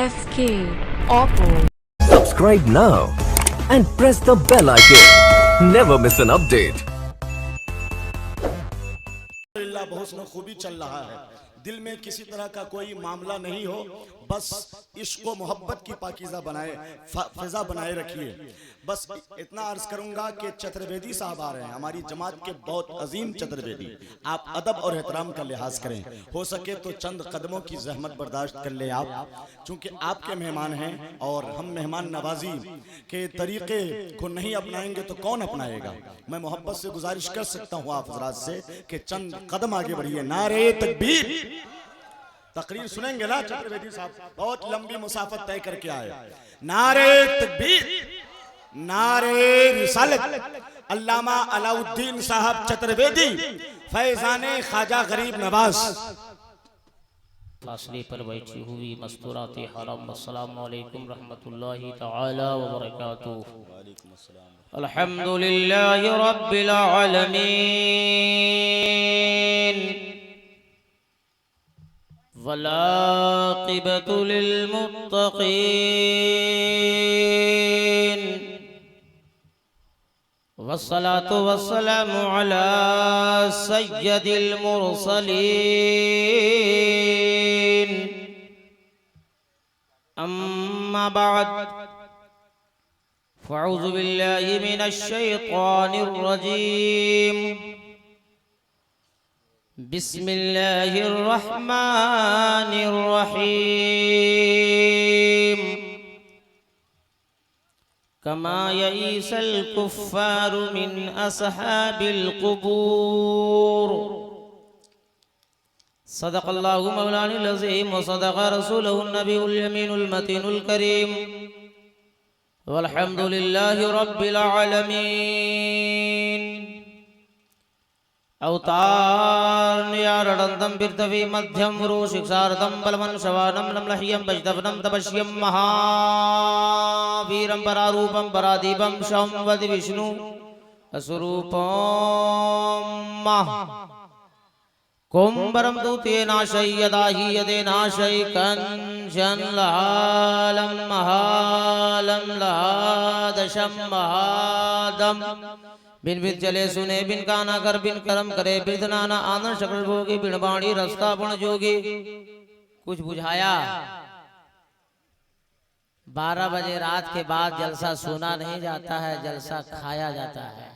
SK Oppo. Subscribe now and press the bell icon. Never miss an update. अल्लाह बहुत खूबी चल रहा है। दिल में किसी तरह का कोई मामला नहीं हो, बस इश्क व मोहब्बत की पाकीज़ा फिजा बनाए रखिए। बस इतना अर्ज करूंगा कि चतुर्वेदी साहब आ रहे हैं, हमारी जमात के बहुत अजीम चतुर्वेदी। आप अदब और एहतराम का लिहाज करें, हो सके तो चंद कदमों की जहमत बर्दाश्त कर ले आप, चूंकि आपके मेहमान हैं और हम मेहमान नवाजी के तरीके को नहीं अपनाएंगे तो कौन अपनाएगा। मैं मोहब्बत से गुजारिश कर सकता हूँ आप हजरात से कि चंद कदम आगे बढ़िए। नारे तकबीर। तकरीर सुनेंगे ना चतुर्वेदी साहब, बहुत लंबी मुसाफत तय करके आए। नारे तकबीर, नारे रिसालत। अल्लामा अलाउद्दीन साहब चतुर्वेदी, फैजाने ख्वाजा गरीब नवाज। फासले पर बैठी हुई मस्तूरात हरम, अस्सलामु अलैकुम रहमतुल्लाहि तआला व बरकातुहू। अल्हम्दुलिल्लाहि रब्बिल आलमीन वलाक़िबतु लिलमुत्तक़ीन वस्सलातु वस्सलामु अला सय्यदिल मुरसलीन। अम्मा बाद, फ़अऊज़ु बिल्लाहि मिनश शैतानिर रजीम। बिस्मिल्लाहिर रहमानिर रहीम। कमा यईसल कुफ्फारु मिन अस्हाबिल कुबूर। सदक़ल्लाहु मौलानिल अज़ीम व सदक़ रसूलुहुन नबियुल यमीनुल मतीनुल करीम। वल्हम्दुलिल्लाहि रब्बिल आलमीन। अवतार नियारडंतम पृथ्वी मध्यम वरु शिक्षार्थम बलवन शवानम लम्लह्यम बजदवनम तपस्यम महावीरम परारूपम परादीपम शंवद विष्णु अस्वरूपम कुंभरम दूते नाशय यदाहि यदे नाशय कंचन लालम महालम लादशम महादम। बिन बिन चले सुने बिन काना कर बिन कर्म करे बिन नाना आनंद शकल भोगी बिन बाणी रस्ता पण जोगी। कुछ बुझाया? 12 बजे रात के बाद जलसा सुना नहीं जाता है, जलसा खाया जाता है।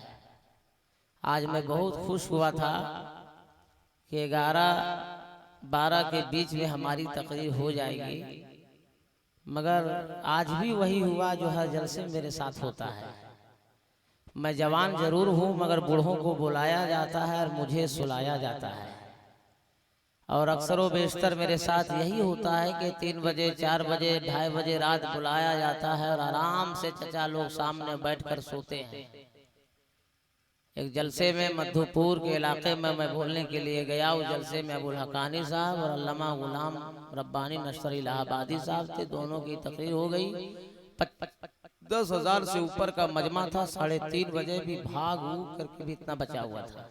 आज मैं बहुत खुश हुआ था कि 11-12 के बीच में हमारी तकरीर हो जाएगी, मगर आज भी वही हुआ जो हर जलसे मेरे साथ होता है। मैं जवान जरूर हूँ, मगर बूढ़ों को बुलाया जाता है और मुझे सुलाया जाता है। और अक्सर व बेशतर मेरे साथ यही होता है कि 3 बजे 4 बजे 2:30 बजे रात बुलाया जाता है और आराम से चचा लोग सामने बैठकर सोते हैं। एक जलसे में मधुपुर के इलाके में मैं बोलने के लिए गया। उस जलसे में अबुल हकानी साहब और अल्लामा गुलाम रब्बानी नशर इलाहाबादी साहब थे, दोनों की तकरीर हो गई। 10,000 से ऊपर का मजमा था। 3:30 बजे भी भाग करके भी इतना बचा हुआ था।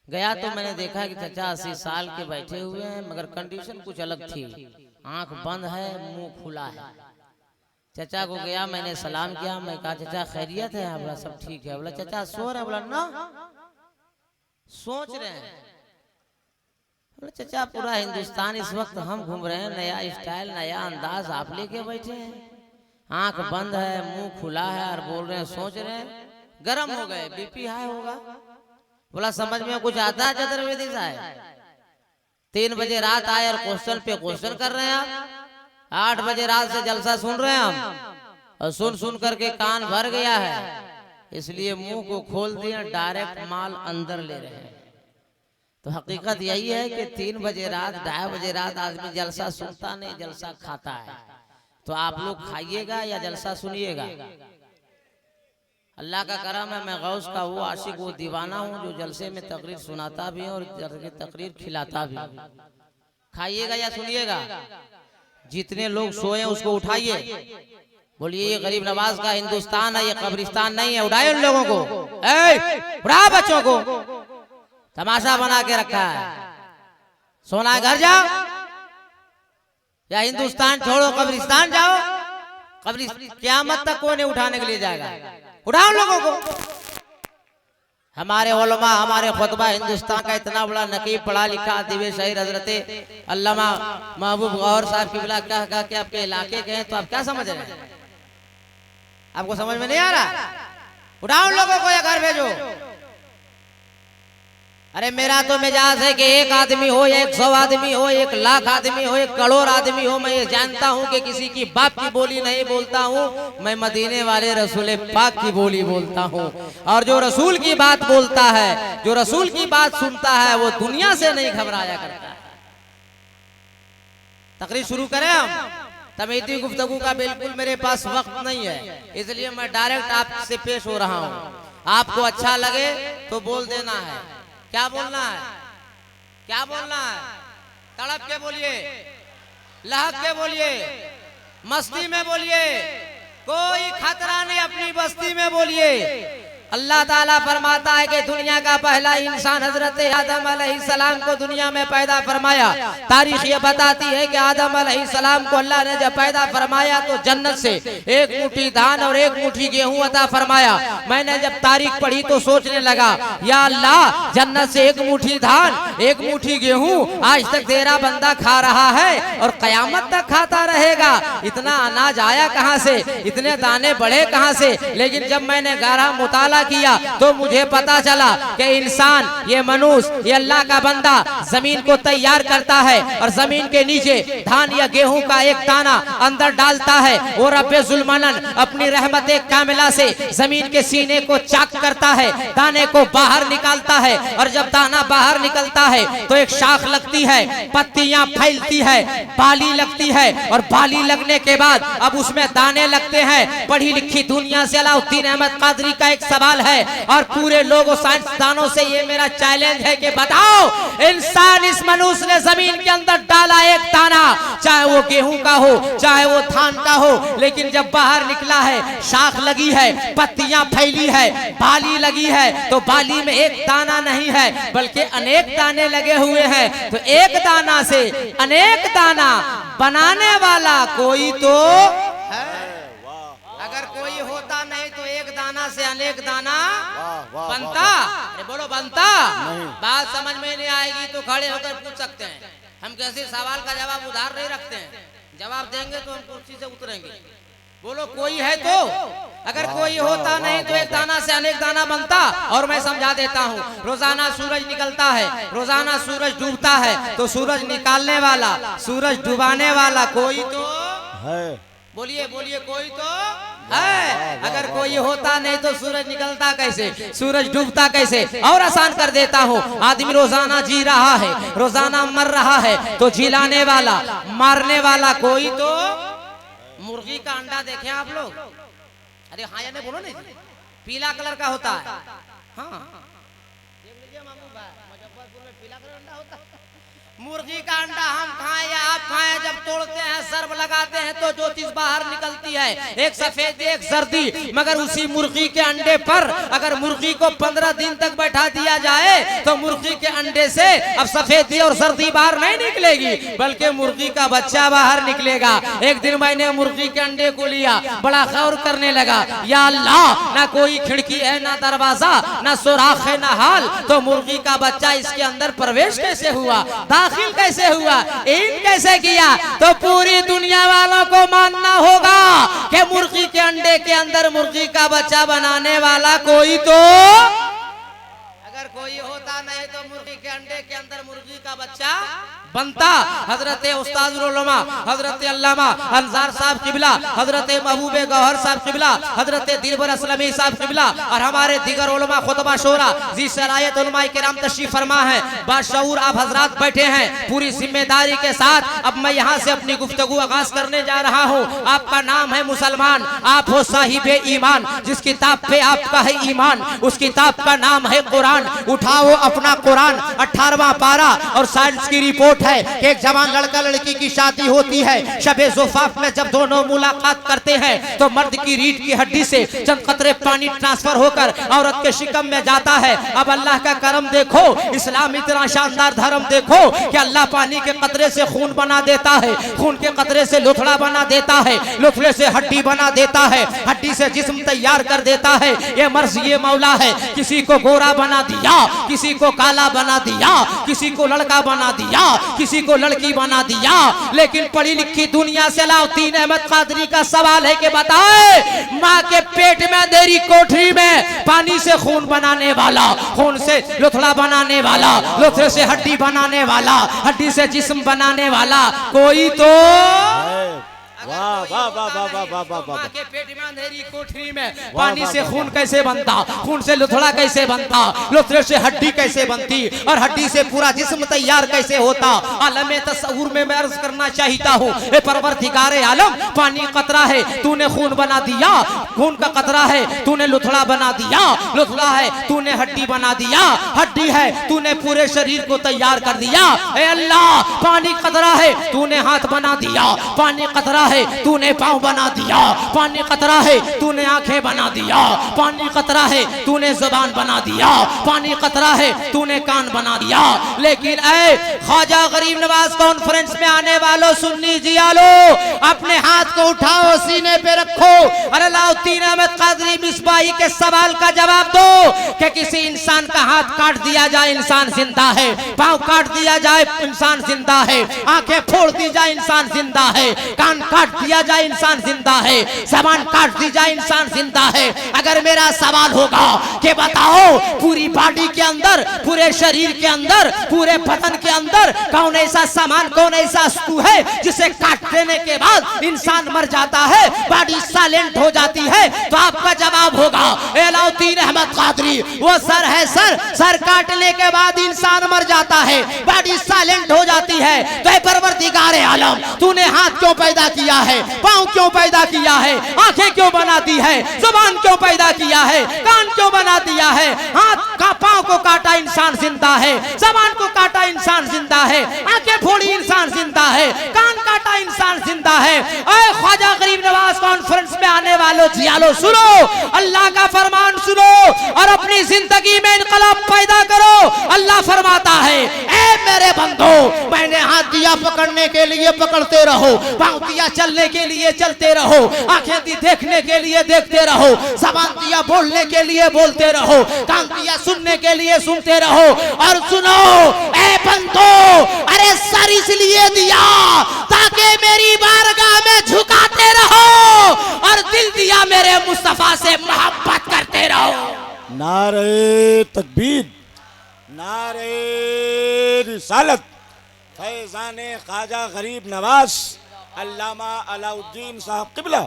गया तो मैंने देखा कि चचा 80 साल के बैठे हुए हैं, मगर कंडीशन कुछ अलग थी। आंख बंद है, मुंह खुला है। चचा को गया, मैंने सलाम किया। मैं कहा चचा खैरियत है? बोला सब ठीक है। बोला चचा सो रहे? बोला ना, सोच रहे हैं। बोला चचा पूरा हिंदुस्तान इस वक्त हम घूम रहे हैं, नया स्टाइल नया अंदाज आप लेके बैठे हैं। आंख बंद है, मुंह खुला है और बोल रहे हैं सोच रहे हैं। गर्म हो गए, बीपी हाई होगा। बोला समझ में कुछ आता है चतुर्वेदी साहब? 3 बजे रात आए और क्वेश्चन पे क्वेश्चन कर रहे हैं आप। 8 बजे रात से जलसा सुन रहे हैं हम, और सुन सुन करके कान भर गया है, इसलिए मुंह को खोल दिए, डायरेक्ट माल अंदर ले रहे हैं। तो हकीकत यही है कि 3 बजे रात 2:30 बजे रात आदमी जलसा सुनता नहीं, जलसा खाता है। तो आप लोग खाइएगा या जलसा सुनिएगा? अल्लाह का करम है, मैं गौस का वो आशिक वो दीवाना हूँ जो जलसे में तकरीर सुनाता भी और तकरीर खिलाता भी। खाइएगा या सुनिएगा? जितने लोग सोए उसको उठाइए, बोलिए ये गरीब नवाज का हिंदुस्तान है, ये कब्रिस्तान नहीं है। उठाइए उन लोगों को, उठा बच्चों को, तमाशा बना के रखा है। सोना है घर जाओ। या हिंदुस्तान छोड़ो कब्रिस्तान जाओ, क़यामत तक कोई नहीं उठाने के लिए जाएगा। उठाओ लोगों को। हमारे उलमा, हमारे खुतबा हिंदुस्तान का इतना बड़ा नकीब पढ़ा लिखा दिव्य शहीद हजरत अल्लामा महबूब गौहर साहब किबला कहा कि आपके इलाके के हैं, तो आप क्या समझ रहे हैं? आपको समझ में नहीं आ रहा? उठाओ लोगों को या घर भेजो। अरे मेरा तो मिजाज है कि एक आदमी हो, 100 आदमी हो, 1 लाख आदमी हो, 1 करोड़ आदमी हो, मैं ये जानता हूं कि किसी की बाप की बोली नहीं बोलता हूं, मैं मदीने वाले रसूल पाक की बोली बोलता हूं। और जो रसूल की बात बोलता है, जो रसूल की बात सुनता है, वो दुनिया से नहीं घबराया करता है। तकरीर शुरू करें हम। तमीदी गुफ्तगू का बिल्कुल मेरे पास वक्त नहीं है, इसलिए मैं डायरेक्ट आपसे पेश हो रहा हूं। आपको अच्छा लगे तो बोल देना है। क्या बोलना है? क्या बोलना है? तड़प के बोलिए, लहक के बोलिए, मस्ती में बोलिए, कोई खतरा नहीं, अपनी बस्ती में बोलिए। अल्लाह ताला फरमाता है कि दुनिया का पहला इंसान हजरत आदम अलैहिस्सलाम को दुनिया में पैदा फरमाया। तारीख ये बताती है कि आदम अलैहिस्सलाम को अल्लाह ने जब पैदा फरमाया तो जन्नत से 1 मुट्ठी धान और 1 मुट्ठी गेहूं अता फरमाया। मैंने जब तारीख पढ़ी तो सोचने लगा, या अल्लाह, जन्नत से 1 मुट्ठी धान, 1 मुट्ठी गेहूं आज तक तेरा बंदा खा रहा है और कयामत तक खाता रहेगा। इतना अनाज आया कहां से? इतने दाने बढ़े कहां से? लेकिन जब मैंने गहरा मुताला किया तो मुझे पता चला कि इंसान, ये मनुष्य, ये अल्लाह का बंदा जमीन को तैयार करता है और जमीन के नीचे धान या गेहूं का एक दाना अंदर डालता है। वो रब्बे जुल्मनन अपनी रहमते कामिला से जमीन के सीने को चाक करता है, दाने को बाहर निकालता है। और जब दाना बाहर निकलता है तो एक शाख लगती है, पत्तियां फैलती है, बाली लगती है और बाली लगने के बाद अब उसमें दाने लगते हैं। पढ़ी लिखी दुनिया से अलाउद्दीन अहमद कादरी का एक सवाल है और पूरे लोगों साइंसदानों से ये मेरा चैलेंज है कि बताओ, इंसान, इस मनुष्य ने जमीन के अंदर डाला एक दाना, चाहे वो गेहूं का हो, चाहे वो धान का हो, लेकिन जब बाहर निकला है, शाख लगी है, पत्तियां फैली है, बाली लगी है, तो बाली में एक दाना नहीं है बल्कि अनेक दाने लगे हुए हैं। तो एक दाना से अनेक दाना बनाने वाला कोई तो है। अगर कोई होता नहीं तो एक दाना से अनेक दाना बनता। अरे बोलो, बनता? बात समझ में नहीं आएगी तो खड़े होकर पूछ सकते हैं। हम कैसे सवाल का जवाब उधार नहीं रखते हैं, जवाब देंगे तो हम कुर्सी से उतरेंगे। बोलो, कोई है तो? अगर कोई होता नहीं तो एक दाना से अनेक दाना बनता। और मैं समझा देता हूँ, रोजाना सूरज निकलता है, रोजाना सूरज डूबता है, तो सूरज निकालने वाला, सूरज डुबाने वाला कोई तो है। बोलिए बोलिए, कोई तो है। अगर कोई होता नहीं तो सूरज निकलता कैसे, सूरज डूबता कैसे? और आसान कर देता हूँ, आदमी रोजाना जी रहा है, रोजाना मर रहा है, तो जिलाने वाला, मारने वाला कोई तो। मुर्गी का अंडा देखे आप लोग? अरे हाँ या नहीं बोलो नहीं, पीला कलर का होता है। हाँ, देख लीजिए मामू भाई, मुजफ्फरपुर में पीला कलर अंडा होता है। मुर्गी का अंडा हम खाएं या आप खाएं, जब तोड़ते हैं, सर्व लगाते हैं तो जो चीज बाहर निकलती है, एक सफेद एक जर्दी। मगर उसी मुर्गी के अंडे पर अगर मुर्गी को 15 दिन तक बैठा दिया जाए तो मुर्गी के अंडे से अब सफेदी और जर्दी बाहर नहीं निकलेगी बल्कि मुर्गी का बच्चा बाहर निकलेगा। एक दिन मैंने मुर्गी के अंडे को लिया, बड़ा गौर करने लगा, या अल्लाह, ना कोई खिड़की है, ना दरवाजा, ना सुराख है, ना हाल, तो मुर्गी का बच्चा इसके अंदर प्रवेश कैसे हुआ, दाखिल कैसे हुआ, इन कैसे किया? तो पूरी दुनिया वालों को मानना होगा कि मुर्गी के अंडे के अंदर मुर्गी का बच्चा बनाने वाला कोई तो। अगर कोई होता नहीं तो मुर्गी के अंडे के अंदर मुर्गी का बच्चा बनता। हजरत उस्ताद उलमा हजरत अल्लामा अंसार साहब किबला, हजरत महबूब गौहर साहब किबला, हजरत दिलबर असलमी साहब किबला और हमारे दिगर उलमा खुतबा शोरा जी सरायत उलमा किराम तशरीफ फरमा है। बाशऊर आप हजरात बैठे हैं पूरी जिम्मेदारी के साथ। अब मैं यहाँ से अपनी गुफ्तगू आगाज करने जा रहा हूँ। आपका नाम है मुसलमान, आप हो साहिब ईमान, जिस किताब पे आपका है ईमान उस किताब का नाम है कुरान। उठाओ अपना कुरान, 18वां पारा और साइंस की रिपोर्ट है कि एक जवान लड़का लड़की की शादी होती है, शबे ज़ुफ़ाफ़ में जब दोनों मुलाकात करते हैं तो मर्द की रीढ़ की हड्डी से चंद कतरे पानी ट्रांसफर होकर औरत के शिकम में जाता है। अब अल्लाह का करम देखो, इस्लाम इतना शानदार धर्म देखो कि अल्लाह पानी के कतरे से खून बना देता है, खून के कतरे से लुथड़ा बना देता है, लुथड़े से हड्डी बना देता है, हड्डी से जिस्म तैयार कर देता है। ये मर्ज ये मौला है, किसी को गोरा बना दिया, किसी को काला बना दिया, किसी को लड़का बना दिया, किसी को लड़की बना दिया। लेकिन पढ़ी लिखी दुनिया से अलाउद्दीन अहमद कादरी का सवाल है कि बताए, माँ के पेट में अंधेरी कोठरी में पानी से खून बनाने वाला, खून से लुथड़ा बनाने वाला, लुथड़े से हड्डी बनाने वाला, हड्डी से जिस्म बनाने वाला कोई तो वाह वाह वाह वाह वाह वाह वाह वाह। माँ के पेट में अंधेरी कोठरी में पानी से खून कैसे बनता, खून से लुथड़ा कैसे बनता, लुथड़े से हड्डी कैसे बनती और हड्डी से पूरा जिस्म तैयार कैसे होता। आलम तस्वुर में मैं अर्ज करना चाहता हूँ, ए परवरदिगारे आलम, पानी कतरा है तूने खून बना दिया, खून का कतरा है तूने लुथड़ा बना दिया, लुथड़ा है तूने हड्डी बना दिया, हड्डी है तूने पूरे शरीर को तैयार कर दिया। ए अल्लाह, पानी कतरा है तूने हाथ बना दिया, पानी कतरा है तूने पांव बना दिया, पानी कतरा है तूने आंखें बना दिया, पानी कतरा है तूने जुबान बना दिया, पानी कतरा है तूने कान बना दिया। लेकिन ऐ ख्वाजा गरीब नवाज कॉन्फ्रेंस में आने वालों, सुन्नी जिया लो, अपने हाथ को उठाओ, सीने पे रखो और अलाउद्दीन अहमद कादरी मिसबाही के सवाल का जवाब दो कि किसी इंसान का हाथ काट दिया जाए इंसान जिंदा है, पांव काट दिया जाए इंसान जिंदा है, आंखें फोड़ दी जाए इंसान जिंदा है, कान काट दिया जाए इंसान जिंदा है, जबान काट दी जाए इंसान जिंदा है। अगर मेरा सवाल होगा कि बताओ पूरी बॉडी के अंदर, पूरे शरीर के अंदर, पूरे बदन के अंदर कौन ऐसा सामान, कौन ऐसा वस्तु है जिसे काट देने के बाद इंसान मर जाता है, बॉडी साइलेंट हो जाती है, तो आपका जवाब होगा अलाउद्दीन अहमद कादरी, वो सर है। सर काटने के बाद इंसान मर जाता है, बॉडी साइलेंट हो जाती है। तो परवरदिगारे आलम, तूने हाथ क्यों पैदा किया है, पांव क्यों पैदा किया है, आंखें क्यों बना दी है, जुबान क्यों पैदा किया है, कान क्यों बना दिया है? हाथ का पांव को काटा इंसान जिंदा है, जुबान को काटा इंसान जिंदा है, आंखें फोड़ी इंसान जिंदा है, कान काटा इंसान जिंदा है। ऐ ख्वाजा गरीब नवाज कॉन्फ्रेंस में आने वालों, जियालो सुनो, अल्लाह का फरमान सुनो और अपनी जिंदगी में इनकलाब पैदा करो। अल्लाह फरमाता है, ऐ मेरे बंदो, मैंने हाथ दिया पकड़ने के लिए पकड़ते रहो, पांव दिया चलने के लिए चलते रहो, आंखें दी देखने के लिए देखते रहो, ज़बान दिया बोलने के लिए बोलते रहो, कान दिया सुनने के लिए सुनते रहो। और सुनो ऐ बंदो, अरे सर इसलिए दिया ताकि मेरी बारगाह में झुकाते रहो और दिल दिया मेरे मुस्तफा से मोहब्बत करते रहो। नारे तकबीर, नारे रिसालत, फैज़ाने ख्वाजा गरीब नवाज अल्लामा अलाउद्दीन साहब किबला।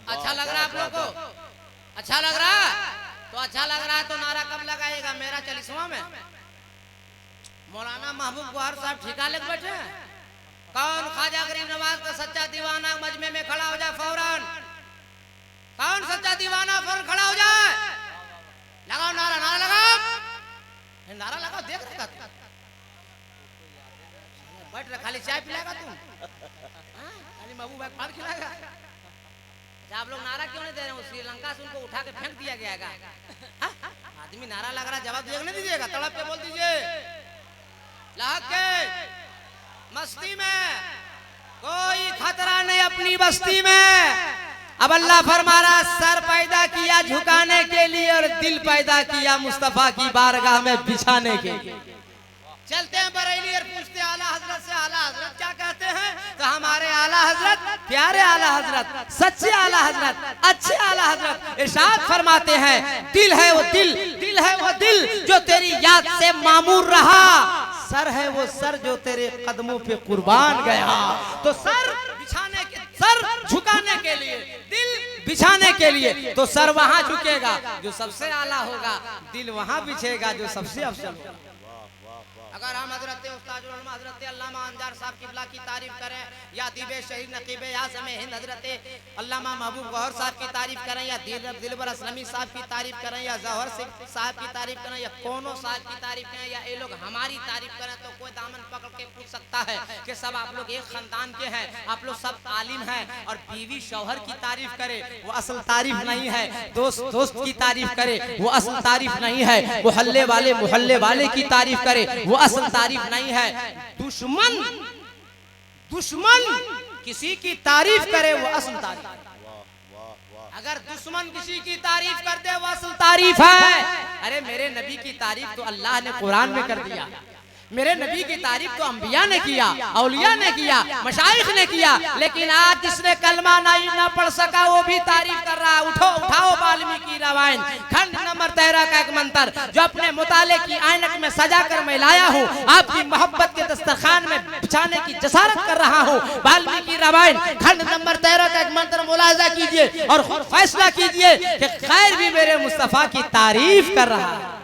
अच्छा लग रहा है आप लोग को? अच्छा लग रहा है? तो अच्छा लग रहा है तो नारा कब लगाएगा? मेरा 40वां में मौलाना महबूब गुहार साहब ठिका लग बैठे हैं। कौन ख्वाजा गरीब नवाज का सच्चा दीवाना मजमे में खड़ा हो जाए फौरन? कौन सच्चा दीवाना फौरन खड़ा हो जाए? लगाओ नारा, नारा लगाओ, नारा लगाओ। देख रहा था बैठ रहा, खाली चाय पिलाएगा तुम? खाली महबूब एक पान खिलाएगा? आप लोग नारा क्यों नहीं दे रहे हो? श्रीलंका से उनको उठा के फेंक दिया गया है। आदमी नारा लग रहा, जवाब नहीं दीजिएगा, तड़प पे बोल दीजिए। लाहक के मस्ती में कोई खतरा नहीं अपनी बस्ती में। अब अल्लाह फरमा रहा, सर पैदा किया झुकाने के लिए और दिल पैदा किया मुस्तफा की बारगाह में बिछाने के लिए। चलते हैं बरेली और पूछते हैं आला हजरत से, आला हजरत क्या कहते हैं? तो हमारे आला हजरत, प्यारे आला हजरत, सच्चे आला हजरत, अच्छे आला हजरत इरशाद फरमाते हैं, दिल है वो दिल, दिल है वो दिल जो तेरी याद से मामूर रहा, सर है वो सर जो तेरे कदमों पे कुर्बान गया। तो सर बिछाने के, सर झुकाने के लिए, दिल बिछाने के लिए, तो सर वहां झुकेगा जो सबसे आला होगा, दिल वहां बिछेगा जो सबसे अफजल होगा। अगर हम हजरत उस्ताद उल उलमा हजरत अल्लामा अंजार साहब किबला की तारीफ करें या दीबे शहीद नकीबे आज़म हिंद हजरत अल्लामा महबूब गौहर साहब की तारीफ करें या दिलबर असलमी साहब की तारीफ करें या जौहर साहब की तारीफ करें या कोनो साहब की तारीफ करें या ये लोग हमारी तारीफ करें तो कोई दामन पकड़ के पूछ सकता है कि सब आप लोग एक खानदान के हैं, आप लोग सब आलिम हैं, और बीवी शौहर की तारीफ करे वो असल तारीफ नहीं है, दोस्त दोस्त की तारीफ करे वो असल तारीफ नहीं है, मोहल्ले वाले की तारीफ करे वो असल तारीफ नहीं है। दुश्मन किसी की तारीफ करे वो असल तारीफ। अगर दुश्मन किसी की तारीफ कर दे वो असल तारीफ है। अरे मेरे नबी की तारीफ तो अल्लाह ने कुरान में कर दिया, मेरे नबी की तारीफ तो अंबिया ने किया, औलिया ने किया, मशाइख ने किया, लेकिन आज जिसने कलमा नहीं ना पढ़ सका वो भी तारीफ कर रहा है। उठाओ वाल्मीकि रामायण खंड नंबर 13 का एक मंत्र जो अपने मुताले की ऐनक में सजा कर मैं लाया हूँ, आपकी मोहब्बत के दस्तरखान में बिछाने की जसारत कर रहा हूँ। वाल्मीकि रामायण खंड नंबर 13 का एक मंत्र मुलाहिजा कीजिए और खुद फैसला कीजिए कि खैर भी मेरे मुस्तफा की तारीफ कर रहा है।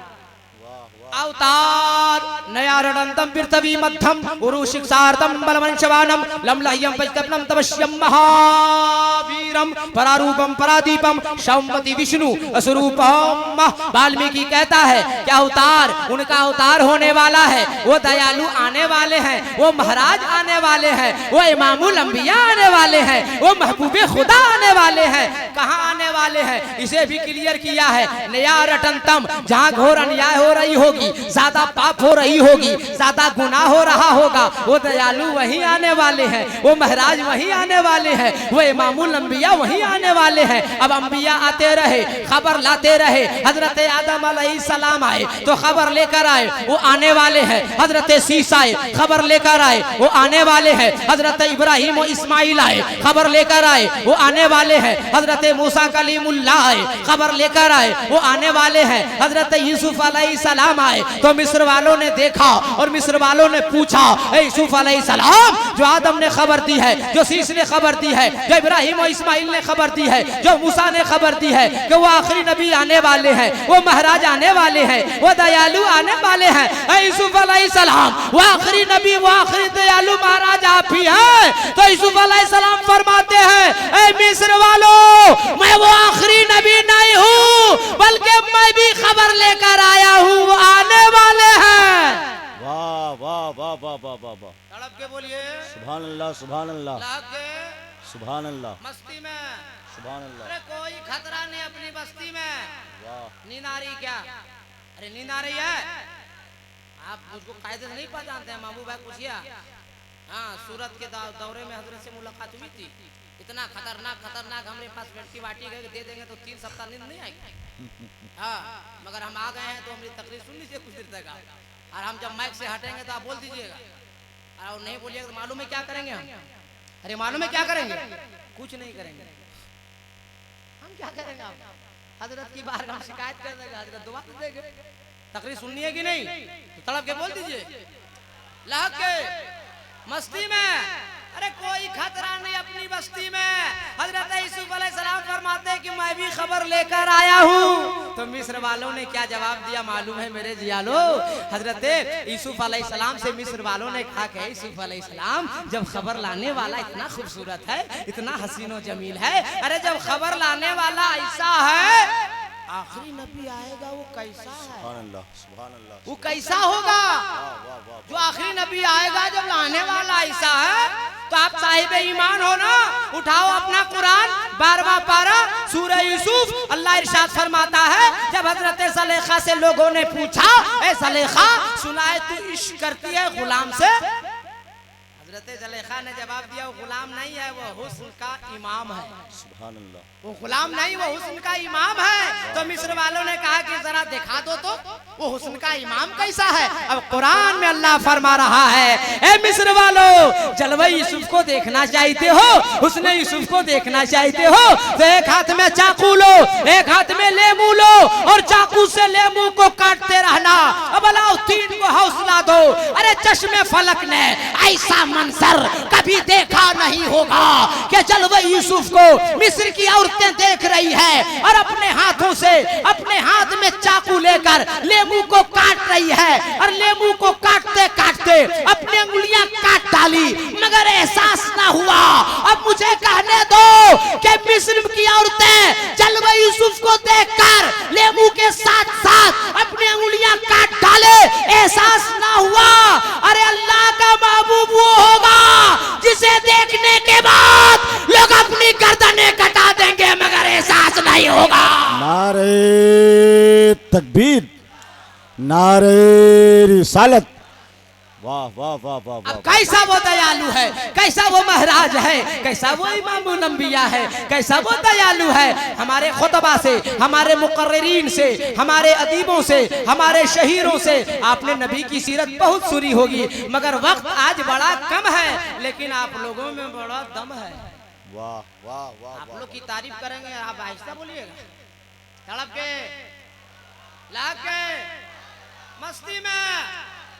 अवतार नया रणंतम पृथ्वी मध्यम उरु शिक्षार्थम बलवंशवानम लमलह्यम वैकल्पम तपस्यम महावीरम परारूपम परादीपम शंभति विष्णु स्वरूपम। वाल्मीकि कहता है क्या अवतार, उनका अवतार होने वाला है, वो दयालु आने वाले हैं, वो महाराज आने वाले हैं, वो इमामुल अंबिया आने वाले हैं, वो महबूबे खुदा आने वाले हैं। कहाँ आने वाले हैं इसे भी क्लियर किया है। नया रटंतम जहाँ घोर अन्याय हो रही होगी, ज्यादा पाप हो रही होगी, ज्यादा गुनाह हो रहा होगा, वो दयालु वहीं आने वाले हैं, वो महाराज वहीं आने वाले हैं, वो इमामुल अंबिया वहीं आने वाले हैं। अब अंबिया आते रहे, खबर लाते रहे, हजरत आदम अलैहिस्सलाम आए तो खबर लेकर आए, वो आने वाले हैं। हजरत सीस आए, खबर लेकर आए, वो आने वाले हैं। हजरत इब्राहिम और इस्माइल आए, खबर लेकर आए, वो आने वाले हैं। हजरत मूसा कलीमुल्लाह आए, खबर लेकर आए, वो आने वाले हैं। हजरत यूसुफ अलैहिस्सलाम आए तो मिस्र वालों ने देखा और मिस्र वालों ने पूछा, यूसुफ अलैहिस्सलाम जो आदम ने खबर दी है, जो सीस ने खबर दी है, जो इब्राहिम और इस्माइल ने खबर दी है, जो मूसा ने खबर दी है कि वो आखिरी नबी आने वाले हैं, वो महाराज आने वाले हैं, वो दयालु आने वाले हैं। यूसुफ अलैहिस्सलाम वो आखिरी नबी, वो आखिरी दयालु महाराज आप ही हैं। तो यूसुफ अलैहिस्सलाम फरमाते हैं, ऐ मिस्र वालों, मैं वो आखिरी नबी नहीं हूँ, बल्कि मैं भी खबर लेकर आया हूँ, वो आने वाले हैं। वाह वाह वाह वाह वाह वाह वाह, तड़प के बोलिए सुभान अल्लाह सुभान अल्लाह लागे सुभान अल्लाह मस्ती में सुभान अल्लाह। अरे कोई खतरा नहीं अपनी बस्ती में। वाह, नींद आ रही क्या? अरे नींद आ रही है? आप मुझको कायदे से नहीं पहचानते हैं मामू भाई, पूछिए। हाँ, सूरत के दौरे में हजरत से मुलाकात हुई थी। इतना खतरनाक हमारे पास बेटी बाटी गए, दे देंगे तो 3 सप्ताह नींद नहीं आएगी। हाँ, मगर हम आ गए हैं तो हमारी तकरीर सुन लीजिए कुछ देर तक, और हम जब माइक से हटेंगे तो आप बोल दीजिएगा, और नहीं बोलिएगा तो मालूम है क्या करेंगे हम? अरे मालूम है क्या करेंगे? कुछ नहीं करेंगे। हम क्या करेंगे? आप हजरत की बार हम शिकायत कर देंगे, हजरत दुआ दे देंगे। तकरीर सुननी है कि नहीं? तो तड़प के बोल दीजिए, लहक के मस्ती में। अरे कोई खतरा नहीं अपनी बस्ती में। हजरत यूसुफ अलैहिस्सलाम फरमाते हैं कि मैं भी खबर लेकर आया हूँ। तो मिस्र वालों ने क्या जवाब दिया मालूम है मेरे जियालो? हजरत यूसुफ अलैहिस्सलाम से मिस्र वालों ने कहा कि यूसुफ अलैहिस्सलाम, जब खबर लाने वाला इतना खूबसूरत है, इतना हसीनो जमील है, अरे जब खबर लाने वाला ऐसा है, आखिरी नबी आएगा वो कैसा है? सुभान अल्लाह सुभान अल्लाह। वो कैसा होगा जो आखिरी नबी आएगा, जब लाने वाला ऐसा है? तो आप साहिब ईमान हो ना, उठाओ अपना कुरान 12वां पारा सूरह यूसुफ। अल्लाह इरशाद फरमाता है, जब हजरत ज़ुलेखा से लोगों ने पूछा, ए ज़ुलेखा सुना है तू इश्क करती है गुलाम से? हजरत ज़ुलेखा ने जवाब दिया, वो गुलाम नहीं है, वो हुस्न का इमाम है। सुभान अल्लाह। वो गुलाम नहीं, वो हुस्न का इमाम है। तो मिस्र वालों ने कहा कि जरा दिखा दो तो वो हुस्न का इमाम कैसा है। अब कुरान में अल्लाह फरमा रहा है, ए मिस्र वालों, जलवा यूसुफ को देखना चाहते हो, हुस्न यूसुफ को देखना चाहते हो, तो एक हाथ में चाकू लो, एक हाथ में लेमू लो, और चाकू से लेमू को काटते रहना। अब अलाउद्दीन को हौसला दो। अरे चश्मे फलक ने ऐसा मंजर कभी देखा नहीं होगा कि जलवा यूसुफ को मिस्र की औरतें देख रही है और अपने हाथों से अपने हाथ में चाकू लेकर लेमू को काट रही है और लेमू को काटते काटते अपनी उंगलियां काट डाली, मगर एहसास ना हुआ। अब मुझे कहने दो कि मिस्र की औरतें जलवा यूसुफ को देखकर लेमू के साथ साथ अपनी उंगलियां काट डाले, एहसास ना हुआ। अरे अल्लाह का महबूब वो होगा जिसे देखने के बाद लोग अपनी गर्दनें कटा देंगे मगर एहसास नहीं होगा। नारे तकबीर, नारे रिसालत। वाह वाह वाह वाह वाह। कैसा वो दयालु है, कैसा वो महराज है, कैसा वो इमामुल अंबिया है, कैसा वो दयालु है। हमारे खुतबा से, हमारे मुकर्रिरीन से, हमारे अदीबों से, हमारे शहीरों से आपने नबी की सीरत बहुत सुनी होगी, मगर वक्त आज बड़ा कम है, लेकिन आप लोगों में बड़ा दम है। वाह वाह वाह। आप लोग की तारीफ करेंगे, आप आहिस्ता बोलिएगा, तड़प के लाग के मस्ती में।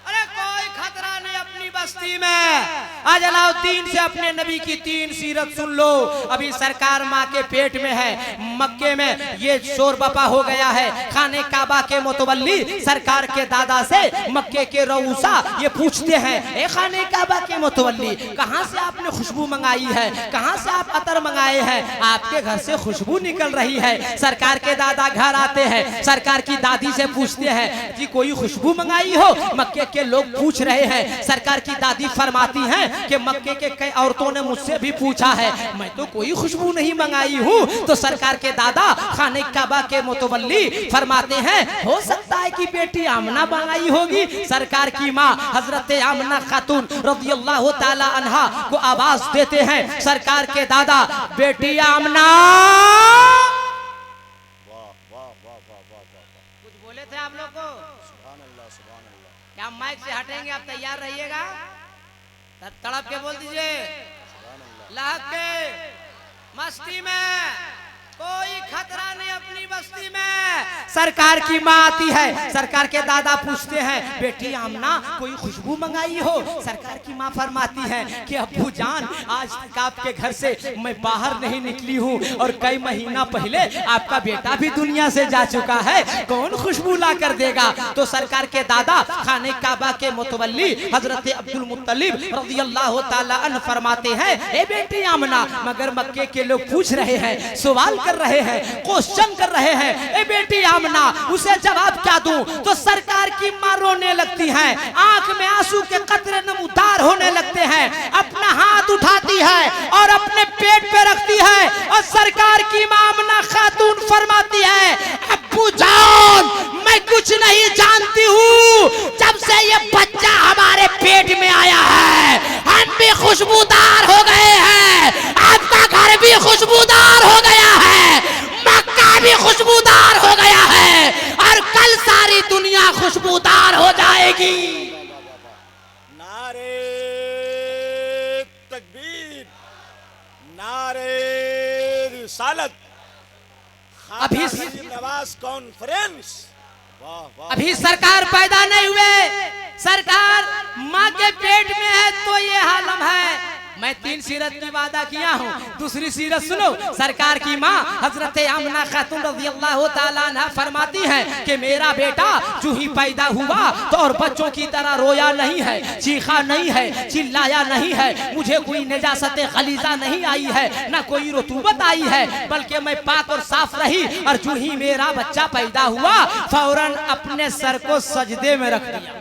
अरे कोई खतरा नहीं अपनी बस्ती में। आज अलाउद्दीन से अपने नबी की 3 सीरत सुन लो। अभी सरकार माँ के पेट में है, मक्के में ये शोर बपा हो गया है। खाने काबा के मुतवल्ली सरकार के दादा से मक्के के रऊसा ये पूछते हैं, ए खाने काबा के मुतवल्ली, कहाँ से आपने खुशबू मंगाई है, कहाँ से आप अतर मंगाए हैं, आपके घर से खुशबू निकल रही है। सरकार के दादा घर आते हैं, सरकार की दादी से पूछते हैं, जी कोई खुशबू मंगाई हो? मक्के के लोग पूछ रहे हैं। सरकार की दादी फरमाती हैं कि मक्के के कई औरतों ने मुझसे भी पूछा है, मैं तो कोई खुशबू नहीं मंगाई हूँ। तो सरकार के दादा खाने काबा के मुतवल्ली फरमाते हैं, हो सकता है कि बेटी आमना मंगाई होगी। सरकार की माँ हजरत आमना खातून रज़ियल्लाहु ताला अन्हा को आवाज देते हैं, सरकार के दादा, बेटी आमना। कुछ बोले थे आप लोग को? क्या माइक से हटेंगे? आप तैयार रहिएगा, तड़प के बोल दीजिए, लाग के मस्ती में, कोई खतरा नहीं अपनी बस्ती में। सरकार की माँ आती है, सरकार के दादा पूछते हैं, बेटी आमना कोई खुशबू मंगाई हो? सरकार की माँ फरमाती है कि अब्बू जान, आज तक आपके घर से मैं बाहर नहीं निकली हूँ और कई महीना पहले आपका बेटा भी दुनिया से जा चुका है, कौन खुशबू ला कर देगा? तो सरकार के दादा खाने काबा के मुतवल्ली हजरत अब्दुल मुत्तलिब रज़ियल्लाहु ताला अन्हु फरमाते हैं, ए बेटी आमना, मगर मक्के के लोग पूछ रहे हैं, सवाल कर रहे हैं, क्वेश्चन कर रहे हैं, ए बेटी आमना, उसे जवाब क्या दूं? तो सरकार की मां रोने लगती हैं, आंख में आंसू के कतरे नमूदार होने लगते हैं, अपना हाथ उठाती है और अपने पेट पे रखती है और सरकार की मां आमना खातून फरमाती है, अब्बू जान, मैं कुछ नहीं जानती हूँ, जब से ये बच्चा हमारे पेट में आया है हम भी खुशबूदार हो गए हैं, आपका घर भी खुशबूदार हो गया है, मक्का भी खुशबूदार हो गया है और कल सारी दुनिया खुशबूदार हो जाएगी। नारे तकबीर, नारे रिसालत। अभी नवाज कॉन्फ्रेंस। अभी सरकार पैदा नहीं हुए, सरकार माँ के पेट में है तो ये हालम है। मैं 3 सीरत की वादा किया हूँ, दूसरी सीरत सुनो। सरकार की माँ हजरत आमना खातून रज़ियल्लाहु ताला अन्हा फरमाती हैं कि मेरा बेटा जो ही पैदा हुआ तो और बच्चों की तरह रोया नहीं है, चीखा नहीं है, चिल्लाया नहीं है, मुझे कोई निजासत गलीजा नहीं आई है, ना कोई रुतूबत आई है, बल्कि मैं पाक और साफ रही और जो ही मेरा बच्चा पैदा हुआ फौरन अपने सर को सजदे में रख दिया।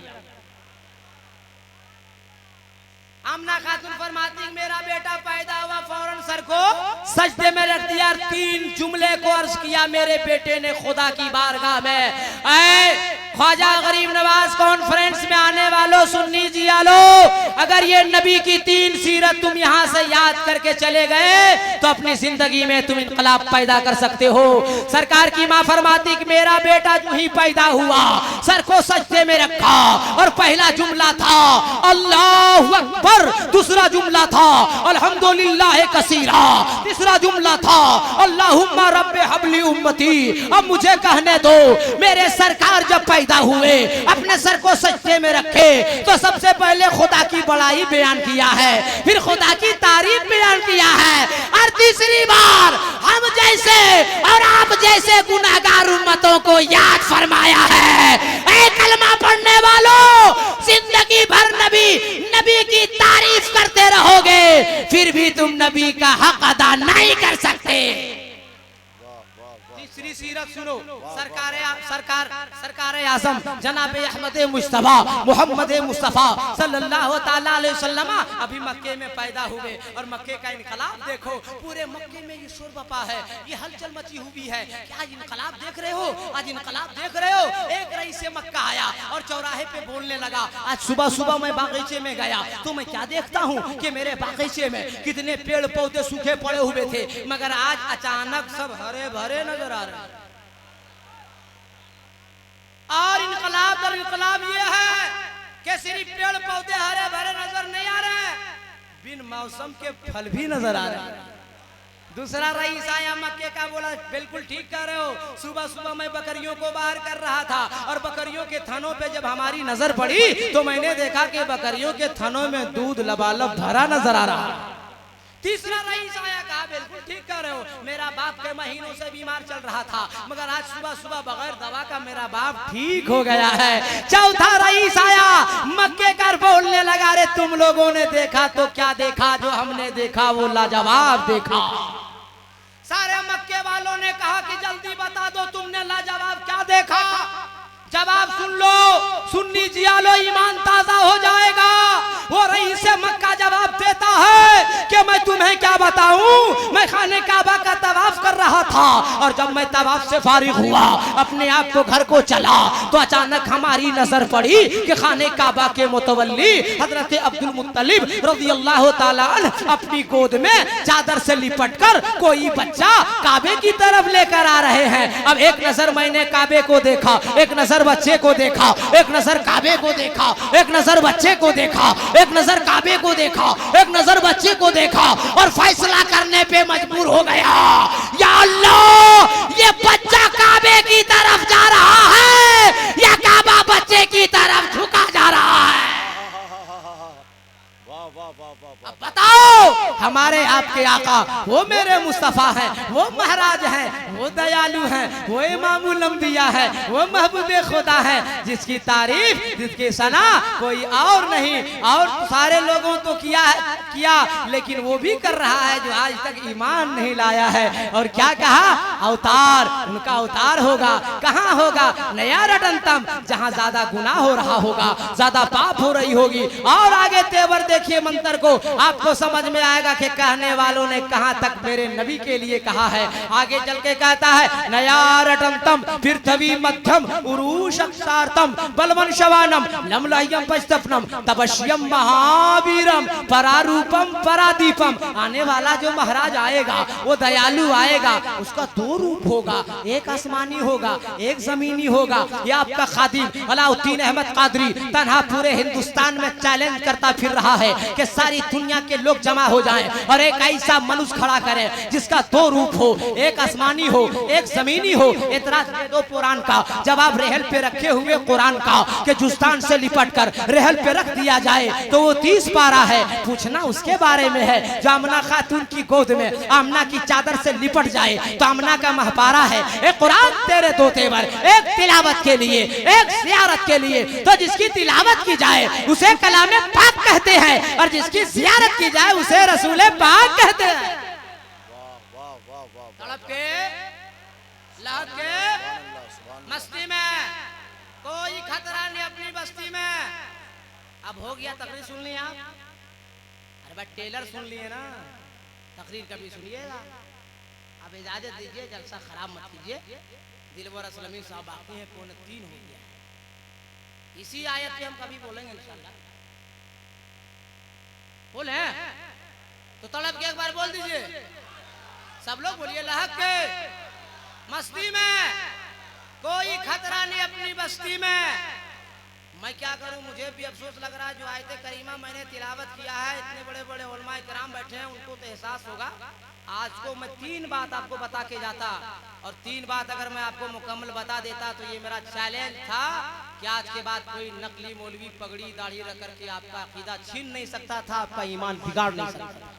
आमना खातून फरमाती मेरा बेटा पैदा हुआ फौरन सर को सजदे में रख दिया। 3 जुमले को अर्ज किया मेरे बेटे ने खुदा की बारगाह में, ऐ ख्वाजा गरीब नवाज कॉन्फ्रेंस में आने वालों, सुन्नी जियालो, अगर ये नबी की 3 सीरत तुम यहाँ से याद करके चले गए तो अपनी जिंदगी में तुम इनकलाब पैदा कर सकते हो। सरकार की माँ फरमाती कि मेरा बेटा जो ही पैदा हुआ सर को सजदे में रखा और पहला जुमला था अल्लाहु अकबर, दूसरा जुमला था अल्हम्दुलिल्लाह कसीरा, तीसरा जुमला था अल्लाहुम्मा रब्बे हबली उम्मती। अब मुझे कहने दो, मेरे सरकार जब पैदा हुए, अपने सर को सजदे में रखे, तो सबसे पहले खुदा की बड़ाई बयान किया है, फिर खुदा की तारीफ बयान किया है, और तीसरी बार हम जैसे और आप जैसे गुनाहगार उम्मतों को याद फरमाया है। ऐ कलमा पढ़ने वालों, जिंदगी भर नबी की तारीफ करते रहोगे, फिर भी तुम नबी का हक अदा नहीं कर सकते। तीसरी सीरत सुनो, सरकार आज़म जनाब अहमद मुस्तफा मोहम्मद मुस्तफा सल्लल्लाहु ताला अलैहि वसल्लम अभी मक्के में पैदा हुए, और मक्के का इनकलाब देखो, पूरे मक्के में ये शोर बपा है, ये हलचल मची हुई है कि आज इनकलाब देख रहे हो, आज इनकलाब देख रहे हो। एक रईस से मक्का आया और चौराहे पे बोलने लगा, आज सुबह सुबह मैं बागीचे में गया तो मैं क्या देखता हूँ कि मेरे बागीचे में कितने पेड़ पौधे सूखे पड़े हुए थे, मगर आज अचानक सब हरे भरे नजर आ रहे हैं। और इनकलाब ये है कि सिर्फ पेड़ पौधे हरे भरे नजर नहीं आ रहे, बिन मौसम के फल भी नजर आ रहे हैं। दूसरा रईस आया मक्के का, बोला बिल्कुल ठीक कर रहे हो, सुबह सुबह मैं बकरियों को बाहर कर रहा था, और बकरियों के थनों पे जब हमारी नजर पड़ी तो मैंने देखा कि बकरियों के थनों में दूध लबालब भरा नजर आ रहा है। तीसरा रईस आया, कहा बिल्कुल ठीक कर रहे हो, मेरा बाप के महीनों से बीमार चल रहा था, मगर आज सुबह सुबह बगैर दवा का मेरा बाप ठीक हो गया है। चौथा रईस आया, मक्के कर बोलने लगा, रे तुम लोगों ने देखा तो क्या देखा, जो हमने देखा वो लाजवाब देखा। सारे मक्के वालों ने कहा कि जल्दी बता दो तुमने लाजवाब क्या देखा। जवाब सुन लो, सुन लीजिए लो, ईमान ताजा हो जाएगा। वो रईस मक्का जवाब देता है कि मैं तुम्हें क्या बताऊं, मैं खाने काबा का तवाफ कर रहा था, और जब मैं तवाफ से फारिग हुआ अपने आप को घर को चला तो अचानक हमारी नजर पड़ी कि खाने काबा के मुतवल्ली हजरत अब्दुल मुत्तलिब रज़ियल्लाहु ताला अन्हु अपनी गोद में चादर से लिपटकर कोई बच्चा काबे की तरफ लेकर आ रहे हैं। अब एक नजर मैंने काबे को देखा, एक नजर बच्चे को देखा, एक नजर काबे को देखा, एक नजर बच्चे को देखा, एक नजर काबे को देखा, एक नजर बच्चे को देखा, और फैसला करने पे मजबूर हो गया, या अल्लाह ये बच्चा काबे की तरफ जा रहा है या काबा बच्चे की तरफ झुका जा रहा है। अब बताओ, हमारे आपके आका वो मेरे मुस्तफा हैं, वो महाराज हैं, वो दयालु हैं, वो इमामुल अंबिया है, वो महबूब खुदा है, जिसकी तारीफ जिसकी सना कोई और नहीं। और सारे लोगों तो किया लेकिन वो भी कर रहा है जो आज तक ईमान नहीं लाया है। और क्या कहा, अवतार, उनका अवतार होगा, कहाँ होगा, नया रटनतम, जहाँ ज्यादा गुनाह हो रहा होगा, ज्यादा पाप हो रही होगी। और आगे तेवर देखिए मंत्र को, आपको समझ में आएगा कि कहने वालों ने कहां तक मेरे नबी के लिए कहा है। आगे चल के कहता है, नया रटंतम पृथ्वी मध्यम उरुषक्षार्तम बलवन शवानम लमलह्यम पस्तफनम तपस्यम महावीरम परारूपम परादीपम। आने वाला जो महाराज आएगा वो दयालु आएगा, उसका दो रूप होगा, एक आसमानी होगा, एक जमीनी होगा। ये आपका खादिम अलाउद्दीन अहमद कादरी तन्हा पूरे हिंदुस्तान में चैलेंज करता फिर रहा है कि सारी दुनिया के लोग जमा हो जाएं और एक ऐसा मनुष्य खड़ा करें जिसका दो रूप हो, एक आसमानी हो, एक जमीनी हो। इतराज दो कुरान का जवाब रहल पे रखे हुए कुरान का कि जुस्तान से लिपट कर रहल पे रख दिया जाए तो वो 30 पारा है। पूछना उसके बारे में है जो आमना खातून की गोद में आमना की चादर से लिपट जाए तो आमना का महपारा है। एक कुरान तेरे दो तेवर, एक तिलावत के लिए, एक ज़ियारत के लिए। तो जिसकी तिलावत की जाए उसे कलामे पाक कहते हैं और जिसकी ज़ियारत की जाए उसे रसूले पाक कहते हैं। तड़प के लहक के मस्ती में कोई खतरा नहीं अपनी बस्ती में। अब हो गया तकरीर सुन ली आप, अरे भाई टेलर सुन लिए ना, तकरीर कभी सुनिएगा। अब इजाजत दीजिए, जलसा खराब मत कीजिए। दिलवर असलमी साहब बाकी हैं, 3 हो गया। इसी आयत पे हम कभी बोलेंगे इंशाल्लाह। बोले तो तड़प के एक बार बोल दीजिए, सब लोग बोलिए लहक के मस्ती में कोई खतरा नहीं अपनी बस्ती में। मैं क्या करूं, मुझे भी अफसोस लग रहा है जो आयत करीमा मैंने तिलावत किया है, इतने बड़े बड़े उलमा इकराम बैठे हैं, उनको तो एहसास होगा आज को मैं 3 बात आपको बता के जाता, और 3 बात अगर मैं आपको मुकम्मल बता देता तो ये मेरा चैलेंज था कि आज के बाद कोई नकली मौलवी पगड़ी दाढ़ी रख करके आपका अकीदा छीन नहीं सकता था, आपका ईमान बिगाड़ नहीं सकता था।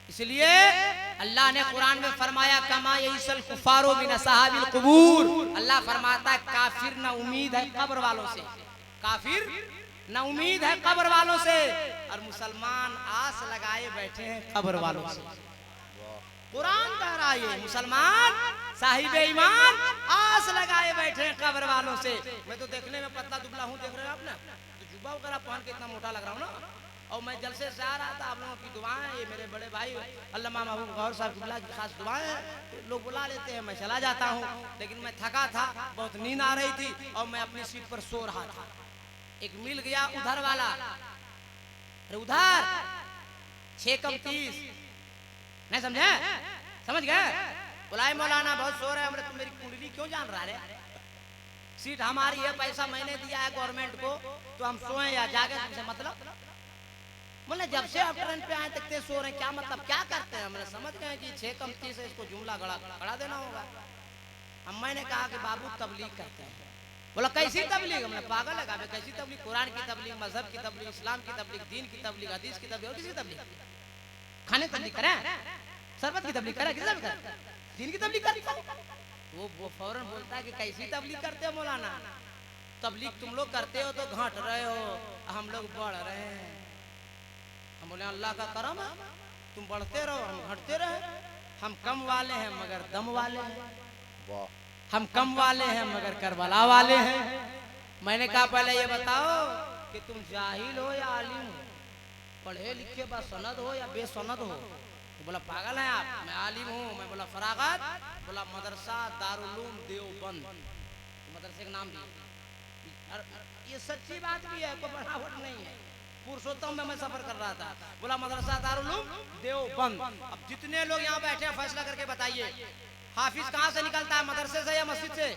इसलिए अल्लाह ने कुरान में फरमाया कमा यईसल कुफारो मिन असहाबिल कुबूर, अल्लाह फरमाता है काफिर न उम्मीद है कब्र वालों से, काफिर न उम्मीद है कब्र वालों से, और मुसलमान आस लगाए बैठे हैं कब्र वालों से। कुरान कह रहा है मुसलमान साहिब ईमान आस लगाए बैठे हैं कब्र वालों से। मैं तो देखने में पतला दुबला हूँ, देख रहे हो आप ना, तो जुब्बा वगैरह पहन के इतना मोटा लग रहा हूँ ना, और मैं जलसे से आ रहा था, आप लोगों की दुआएं, ये मेरे बड़े भाई अल्लामा महबूब गौहर साहब किबला की खास दुआएं, लोग बुला लेते हैं, मैं चला जाता हूँ, लेकिन मैं थका था, बहुत नींद आ रही थी, और मैं अपनी सीट पर सो रहा था। एक मिल गया उधर वाला, अरे उधर 6 कम 30, नहीं समझे, समझ गए, बुलाए मौलाना बहुत सो रहे हैं, हमने, तुम मेरी कुंडली क्यों जान रहा है, सीट हमारी है, पैसा मैंने दिया है गवर्नमेंट को, तो हम सोए या जागे, तुमसे मतलब, बोले जब से आप ट्रेन पे आए तक सो रहे हैं, क्या मतलब, क्या करते हैं, हमने समझ गए कि 6 कम 30 है, इसको जुमला गड़ा देना होगा। अब मैंने कहा कि बाबू तबलीग करते हैं, बोला कैसी तबलीग, हमने पागल लगा, कैसी तबलीग, कुरान की तबलीग, मजहब की तबलीग, इस्लाम की तबलीग, दीन की तबलीग, हदीस की तबलीग, और किसी तबलीग, खाने तबलीग करें, शरबत की तबलीग करें, किसी तबलीग करें, दीन की तबलीग करें। वो फौरन बोलता है कि कैसी तबलीग करते हो मौलाना, तबलीग तुम लोग करते हो तो घट रहे हो, हम लोग बढ़ रहे हैं। हम बोले अल्लाह का करम है, तुम बढ़ते रहो हम घटते रहे, हम कम वाले हैं मगर दम वाले हैं, हम कम वाले हैं मगर करबला वाले हैं। मैंने कहा पहले ये बताओ कि तुम जाहिल हो या आलिम हो, पढ़े लिखे बा सनद हो या बेसनद हो। तो बोला पागल है आप, मैं आलिम हूँ। मैं बोला फरागत, बोला मदरसा दारुल देवबंद, मदरसे का नाम दिया, ये सच्ची बात भी है, कोई बनावट नहीं है। पुरुषोत्तम में मैं सफर कर रहा था, बोला मदरसा दारुल देवबंद। अब जितने लोग यहाँ बैठे हैं फैसला करके बताइए, हाफिज कहाँ से निकलता है, मदरसे से या मस्जिद से?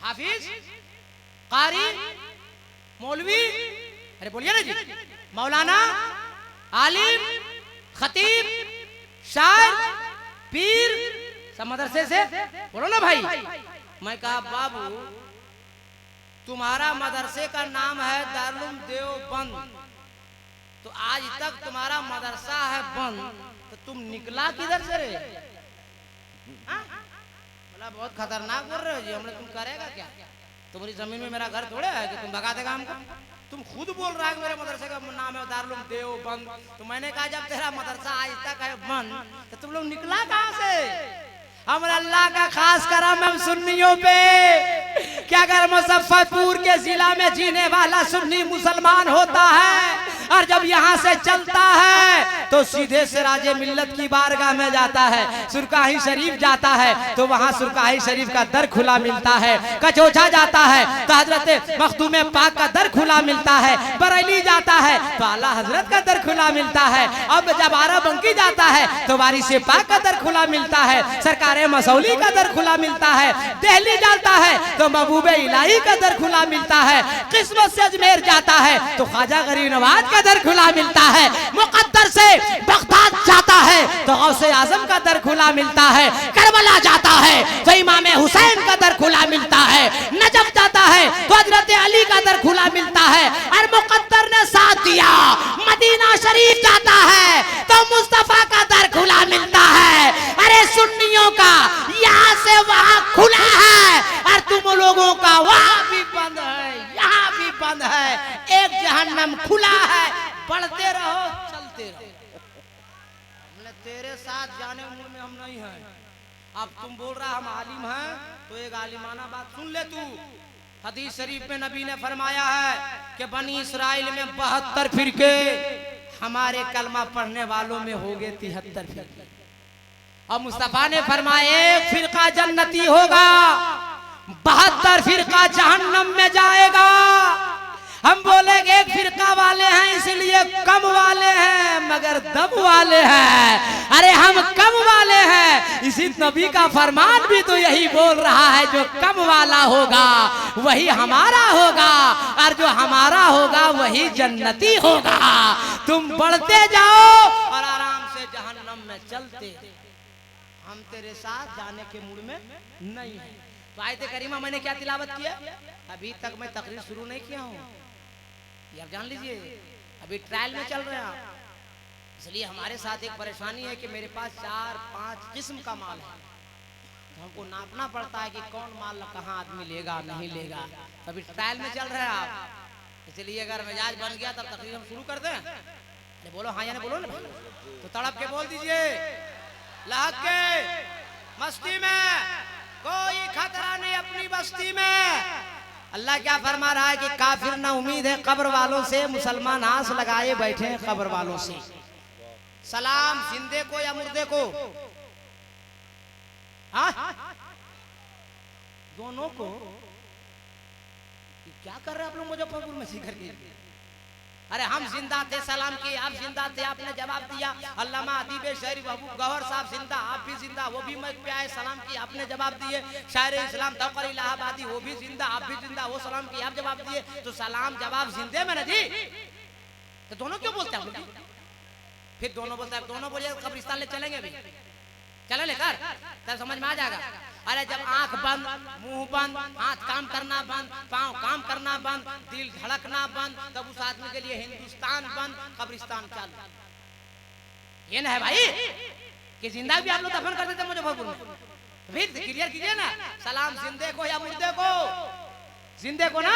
हाफिज, कारी, मौलवी, अरे बोलिए ना जी, मौलाना, आलिम, खतीब, शायर, पीर, सब मदरसे से, बोलो ना भाई। मैं कहा बाबू तुम्हारा मदरसे का नाम है दारुल देवबंद, तो आज तक तुम्हारा मदरसा है बंद, तो तुम निकला किधर से रे? बोला बहुत खतरनाक बोल रहे हो जी, हमने, तुम करेगा क्या, तुम्हारी जमीन में मेरा घर थोड़े है कि तुम भगा देगा हमको। तुम खुद बोल रहा है मेरे मदरसे का नाम है दारुल देवबंद। तो मैंने कहा जब तेरा मदरसा आज तक है बंद, तो तुम लोग निकला कहाँ से? हमारे अल्लाह का खास करम है सुन्नियों पे कि अगर मुजफ्फरपुर के जिला में जीने वाला सुन्नी मुसलमान होता है और जब यहाँ से चलता है तो सीधे से राजे मिल्लत की बारगाह में जाता है, सुरकाही शरीफ जाता है तो वहाँ सुरकाही शरीफ का दर खुला मिलता है, कचौचा जाता है तो हजरत मखदूम पाक का दर खुला मिलता है, बरेली जाता है तो आला हजरत का दर खुला मिलता है, अब जब बाराबंकी जाता है तो वारिस पाक का दर खुला मिलता है, सरकार मसौली का दर खुला मिलता है, दिल्ली जाता है तो महबूबे इलाही का दर खुला मिलता है, किस्मत से अजमेर जाता है तो ख्वाजा गरीब नवाज का दर खुला मिलता है, मुकद्दर से बगदाद जाता है तो गौसे आजम का दर खुला मिलता है, करबला जाता है तो इमाम हुसैन का दर खुला मिलता है, नजफ जाता है तो हजरत अली का दर खुला मिलता है, और मुकद्दर ने साथ दिया मदीना शरीफ जाता है तो मुस्तफा का दर खुला मिलता है। अरे सुन्नियों का यहाँ से वहाँ खुला है और तुम लोगों का वहाँ भी बंद है, यहाँ भी बंद है, एक जहन्नम खुला है, बढ़ते रहो चलते रहो। हमने तेरे साथ जाने उम्र में हम नहीं हैं, अब तुम बोल रहा हम आलिम हैं तो एक आलिमाना बात सुन ले तू। हदीस शरीफ में नबी ने फरमाया है कि बनी इस्राइल में 72 फिरके, हमारे कलमा पढ़ने वालों में हो गए 73 फिरके। और मुस्तफा ने फरमाया एक फिरका जन्नती होगा, 72 फिरका जहन्नम में जाएगा। हम बोलेंगे एक फिरका वाले हैं इसलिए कम वाले हैं, मगर दम वाले हैं, अरे हम कम वाले हैं। इसी नबी का फरमान भी तो यही बोल रहा है, जो कम वाला होगा वही हमारा होगा, और जो हमारा होगा वही जन्नती होगा। तुम बढ़ते जाओ और आराम से जहन्नम में चलते, हम तेरे साथ जाने के मूड में नहीं है। तो आयत करीमा मैंने क्या तिलावत किया, अभी तक मैं तकरीर शुरू नहीं किया हूँ, ये आप जान लीजिए, अभी ट्रायल में चल रहे हैं। इसलिए हमारे साथ एक परेशानी है कि मेरे पास 4-5 किस्म का माल है, तो हमको नापना पड़ता है कि कौन माल कहाँ आदमी लेगा नहीं लेगा। अभी ट्रायल में चल रहे हैं आप, इसलिए अगर मिजाज बन गया तब तकरीर हम शुरू कर दें। नहीं बोलो हाँ या नहीं बोलो ना, तो तड़प के बोल दीजिए, लहक के मस्ती में कोई खतरा नहीं अपनी बस्ती में। अल्लाह क्या फरमा रहा है कि काफिर ना उम्मीद है कब्र वालों से, मुसलमान आस लगाए बैठे हैं कब्र वालों से। सलाम जिंदे को या मुर्दे को, हाँ दोनों को। क्या कर रहे हैं आप लोग मुजफ्फरपुर में सीकर के? अरे हम जिंदा थे, सलाम किए, आप जिंदा थे, आपने जवाब दिया। अल्लामा अदीब शहरी महबूब गौहर साहब जिंदा, आप भी जिंदा, वो भी मैं पे आए, सलाम किए, आपने जवाब दिए। शायर इस्लाम तौकर इलाहाबादी वो भी जिंदा, आप भी जिंदा, वो सलाम किए, आप जवाब दिए। तो सलाम जवाब जिंदे में ना जी, तो दोनों क्यों बोलते हैं? फिर दोनों बोलते हैं, दोनों बोलिए कब्रिस्तान ले चलेंगे, अभी चले लेकर, तब समझ में आ जाएगा। अरे जब आंख बंद, मुंह बंद, हाथ काम करना बंद, पांव काम करना बंद, दिल धड़कना बंद, तब उस आदमी के लिए हिंदुस्तान बंद, कब्रिस्तान चालू। ये ना है भाई कि जिंदा भी आप लोग दफन कर देते मुजफ्फरपुर में। फिर क्लियर कीजिए ना, सलाम जिंदे को या मुर्दे को? जिंदे को ना,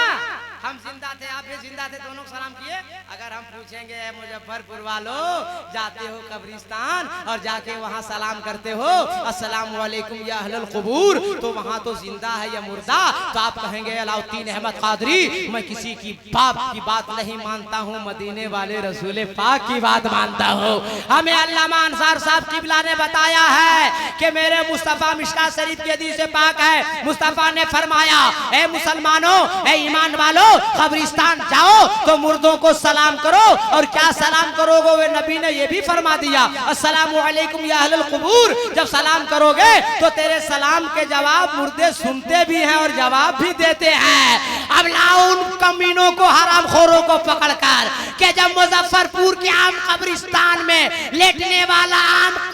हम जिंदा थे, आप भी जिंदा थे, दोनों सलाम किए। अगर हम पूछेंगे मुजफ्फरपुर वालों, जाते हो कब्रिस्तान और जाके वहाँ सलाम करते हो अस्सलाम वालेकुम या अहलल कुबूर, तो वहाँ तो जिंदा है या मुर्दा? तो आप कहेंगे अलाउद्दीन अहमद कादरी, मैं किसी की बाप की बात नहीं मानता हूँ, मदीने वाले रसूल पाक की बात मानता हूँ। हमें अल्लामा अंसार साहब किबला ने बताया है कि मेरे मुस्तफ़ा मिशका शरीफ की हदीस से पाक है, मुस्तफ़ा ने फरमाया, ए मुसलमानों, ए ईमान वालों, कब्रिस्तान जाओ तो मुर्दों को सलाम करो। और क्या सलाम करोगे? वे नबी ने ये भी फरमा दिया, अस्सलामु अलैकुम या अहलल कुबूर। जब सलाम करोगे तो तेरे सलाम के जवाब मुर्दे सुनते भी हैं और जवाब भी देते हैं। अब लाओ उन कमीनों को, हरामखोरों को पकड़कर, कि जब मुजफ्फरपुर के आम कब्रिस्तान में लेटने वाला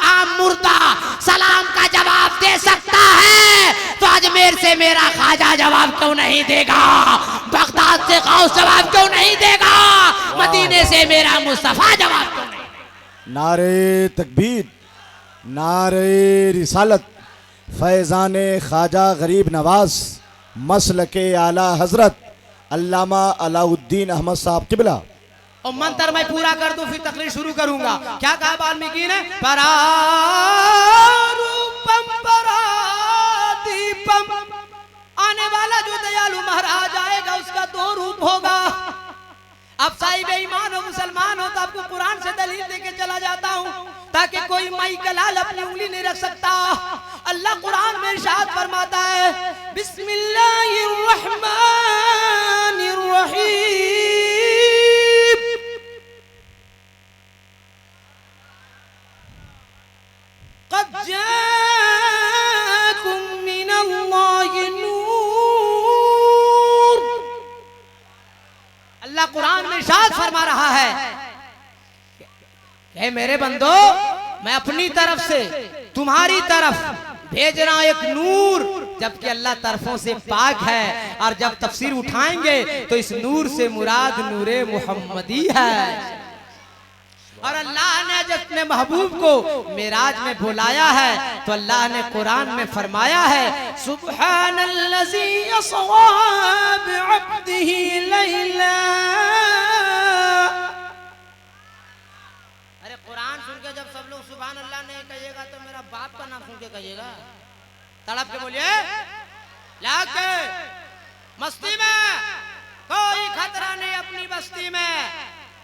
आम मुर्दा सलाम का जवाब दे सकता है, तो अजमेर से मेरा ख्वाजा जवाब क्यों नहीं देगा? बगदाद से गौस जवाब क्यों नहीं देगा? मदीने से मेरा मुस्तफा जवाब क्यों नहीं? नारे तकबीर, नारे रिसालत, फैजान ख्वाजा गरीब नवाज, मसलके आला हजरत अल्लामा अलाउद्दीन अहमद साहब किबला। और मंत्र मैं पूरा कर दूं फिर तकरीर शुरू करूंगा। क्या कहा वाल्मीकि ने? परारूपम परादीपम, आने वाला जो दयालु महाराज आएगा उसका 2 रूप होगा। अब साहिब ईमान हो, मुसलमान हो, तो आपको कुरान से दलील देके चला जाता हूँ, ताकि कोई माई का लाल अपनी उंगली नहीं रख सकता। अल्लाह कुरान में इरशाद फरमाता है, बिस्मिल्लाहिर रहमानिर रहीम, क़द जाअकुम मिनल्लाहि नूर। अल्लाह कुरान में इरशाद फरमा रहा है कि मेरे बंदो, मैं अपनी तरफ से तुम्हारी तरफ भेज रहा हूं एक नूर, जबकि अल्लाह तरफों से पाक है। और जब तफसीर उठाएंगे तो इस नूर से मुराद नूरे मुहम्मदी है। और अल्लाह ने जब अपने महबूब को मेराज में बुलाया है तो अल्लाह ने कुरान में फरमाया है, सुब्हानल्लज़ी अस्रा बिअब्दिही लैला। अरे कुरान सुन के जब सब लोग सुभान अल्लाह नहीं कहिएगा तो मेरा बाप का नाम सुन के कहिएगा। तड़प के बोलिए, लाके मस्ती में कोई खतरा नहीं अपनी बस्ती में।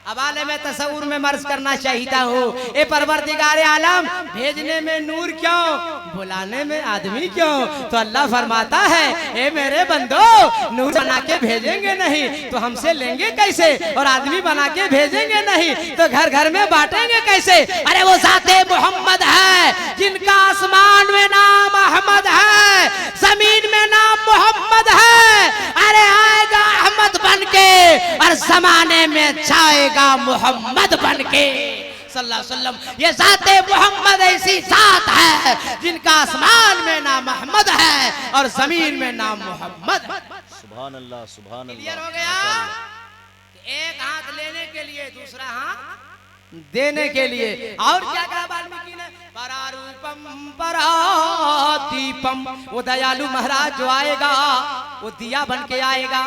हवाले में तस्वुर में मर्ज करना चाहता हूँ, ए परवरदिगार आलम, भेजने में नूर क्यों? बुलाने में आदमी क्यों? तो अल्लाह फरमाता है ए मेरे बंदो, नूर बना के भेजेंगे नहीं तो हमसे लेंगे कैसे, और आदमी बना के भेजेंगे नहीं तो घर घर में बांटेंगे कैसे? अरे वो ज़ाते मोहम्मद है जिनका आसमान में नाम अहमद है, जमीन में नाम मोहम्मद है। अरे आएगा अहमद बन के और जमाने में जाएगा मोहम्मद बन के सल्लल्लाहु अलैहि वसल्लम। ये ज़ाते मोहम्मद ऐसी ज़ात है जिनका आसमान में नाम अहमद है और जमीन में नाम मोहम्मद। सुभान अल्लाह, सुभान क्लियर हो अल्लाह। गया? एक हाथ लेने के लिए दूसरा हाथ देने के लिए। और क्या कहा वाल्मीकि ने? परारूपम परादीपम, वो दयालु महाराज जो आएगा वो दिया बन के आएगा,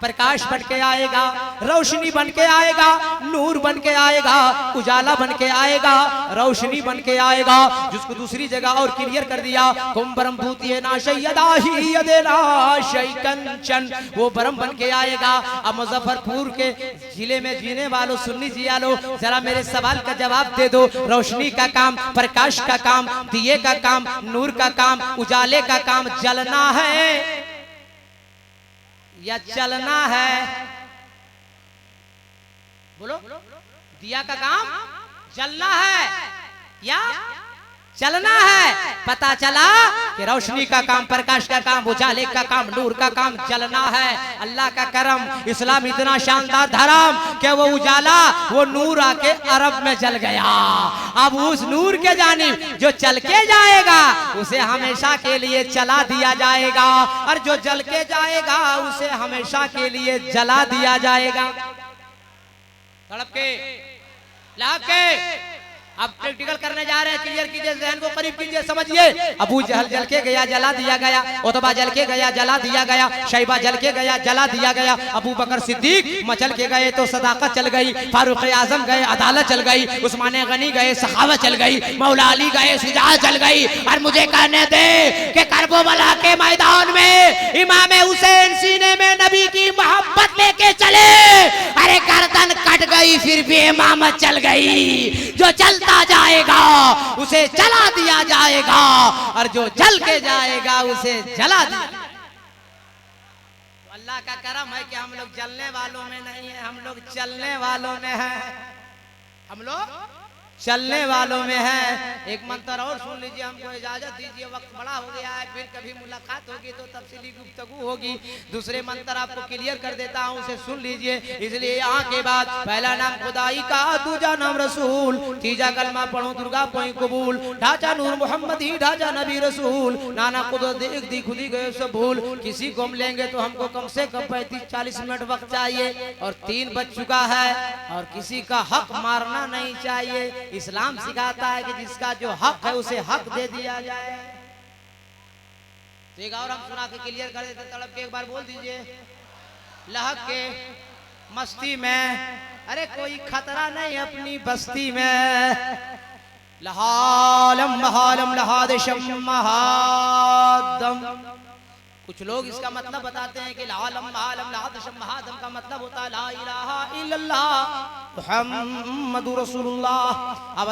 प्रकाश बन के आएगा, रोशनी बन के आएगा, नूर बन के आएगा, उजाला बन के आएगा, रोशनी बन के आएगा। जिसको दूसरी जगह और क्लियर कर दिया, कुम परम भूतिये नाशयदाही यदेना शैकंचन, वो परम बन के आएगा। अब मुजफ्फरपुर के जिले में जीने वालों सुन लीजिए लो, जरा मेरे सवाल का जवाब दे दो। रोशनी का काम, प्रकाश का काम, दिए का काम, नूर का काम, उजाले का काम जलना है या चलना है? बोलो। दिया का काम जलना है या चलना है? पता चला कि रोशनी का काम, प्रकाश का काम, उजाले का काम, नूर का काम जलना है। अल्लाह का करम, इस्लाम इतना शानदार धर्म कि वो उजाला, वो नूर आके अरब में जल गया। अब उस नूर के जानिब जो चल के जाएगा उसे हमेशा के लिए चला दिया जाएगा, और जो जल के जाएगा उसे हमेशा के लिए जला दिया जाएगा। तड़प के ला के अब प्रैक्टिकल करने जा रहे हैं। क्लियर कीजिए, ज़हन को करीब कीजिए, समझिए। अबू जहल जल के गया, जला दिया गया। उतबा जल के गया, जला दिया गया। शैबा जल के गया, जला दिया गया। अबू बकर सिद्दीक मचल के गए तो सदाकत चल गई। फारूक आजम गए, अदालत चल गई। उस्मान गनी गए, सखावत चल गई। मौला अली गए, शुजाअत चल गई। और मुझे कहने दे कि करबला के मैदान में इमाम हुसैन सीने में नबी की मोहब्बत लेके चले। अरे गर्दन कट गई फिर भी इमामत चल गई। जो चलता जाएगा उसे जला दिया जाएगा, और जो जल के जाएगा उसे जला दिया। अल्लाह का करम है कि हम लोग जलने वालों में नहीं है, हम लोग चलने वालों में है। हम लोग चलने वालों में है। एक मंत्र और सुन लीजिए, हमको इजाजत दीजिए, वक्त बड़ा हो गया है, फिर कभी मुलाकात होगी तो तफसीली गुफ्तगू होगी। दूसरे मंत्र आपको क्लियर कर देता हूँ, उसे सुन लीजिए। इसलिए यहाँ के बाद पहला नाम खुदाई का, दूजा नाम रसूल, तीजा कलमा पढ़ो दुर्गा पोई कबूल, ढांचा नूर मोहम्मदी, ढांचा नबी रसूल, नाना कुदरत देख दी खुदी गए सब भूल। किसी को हम लेंगे तो हमको कम से कम 35-40 मिनट वक्त चाहिए, और 3 बज चुका है, और किसी का हक मारना नहीं चाहिए। इस्लाम सिखाता है कि जिसका जो हक है उसे हक दे दिया जाए। ठीक, और हम सुना के क्लियर कर देते। तड़प के एक बार बोल दीजिए, लहक के मस्ती में, अरे कोई खतरा नहीं अपनी बस्ती में। लहालम महालम लहादेशम महादम। कुछ लोग इसका मतलब बताते हैं कि लालम महालम लहादेशम महादम का मतलब होता है ला इलाहा इल्लल्लाह मुहम्मदुर रसूलुल्लाह। अब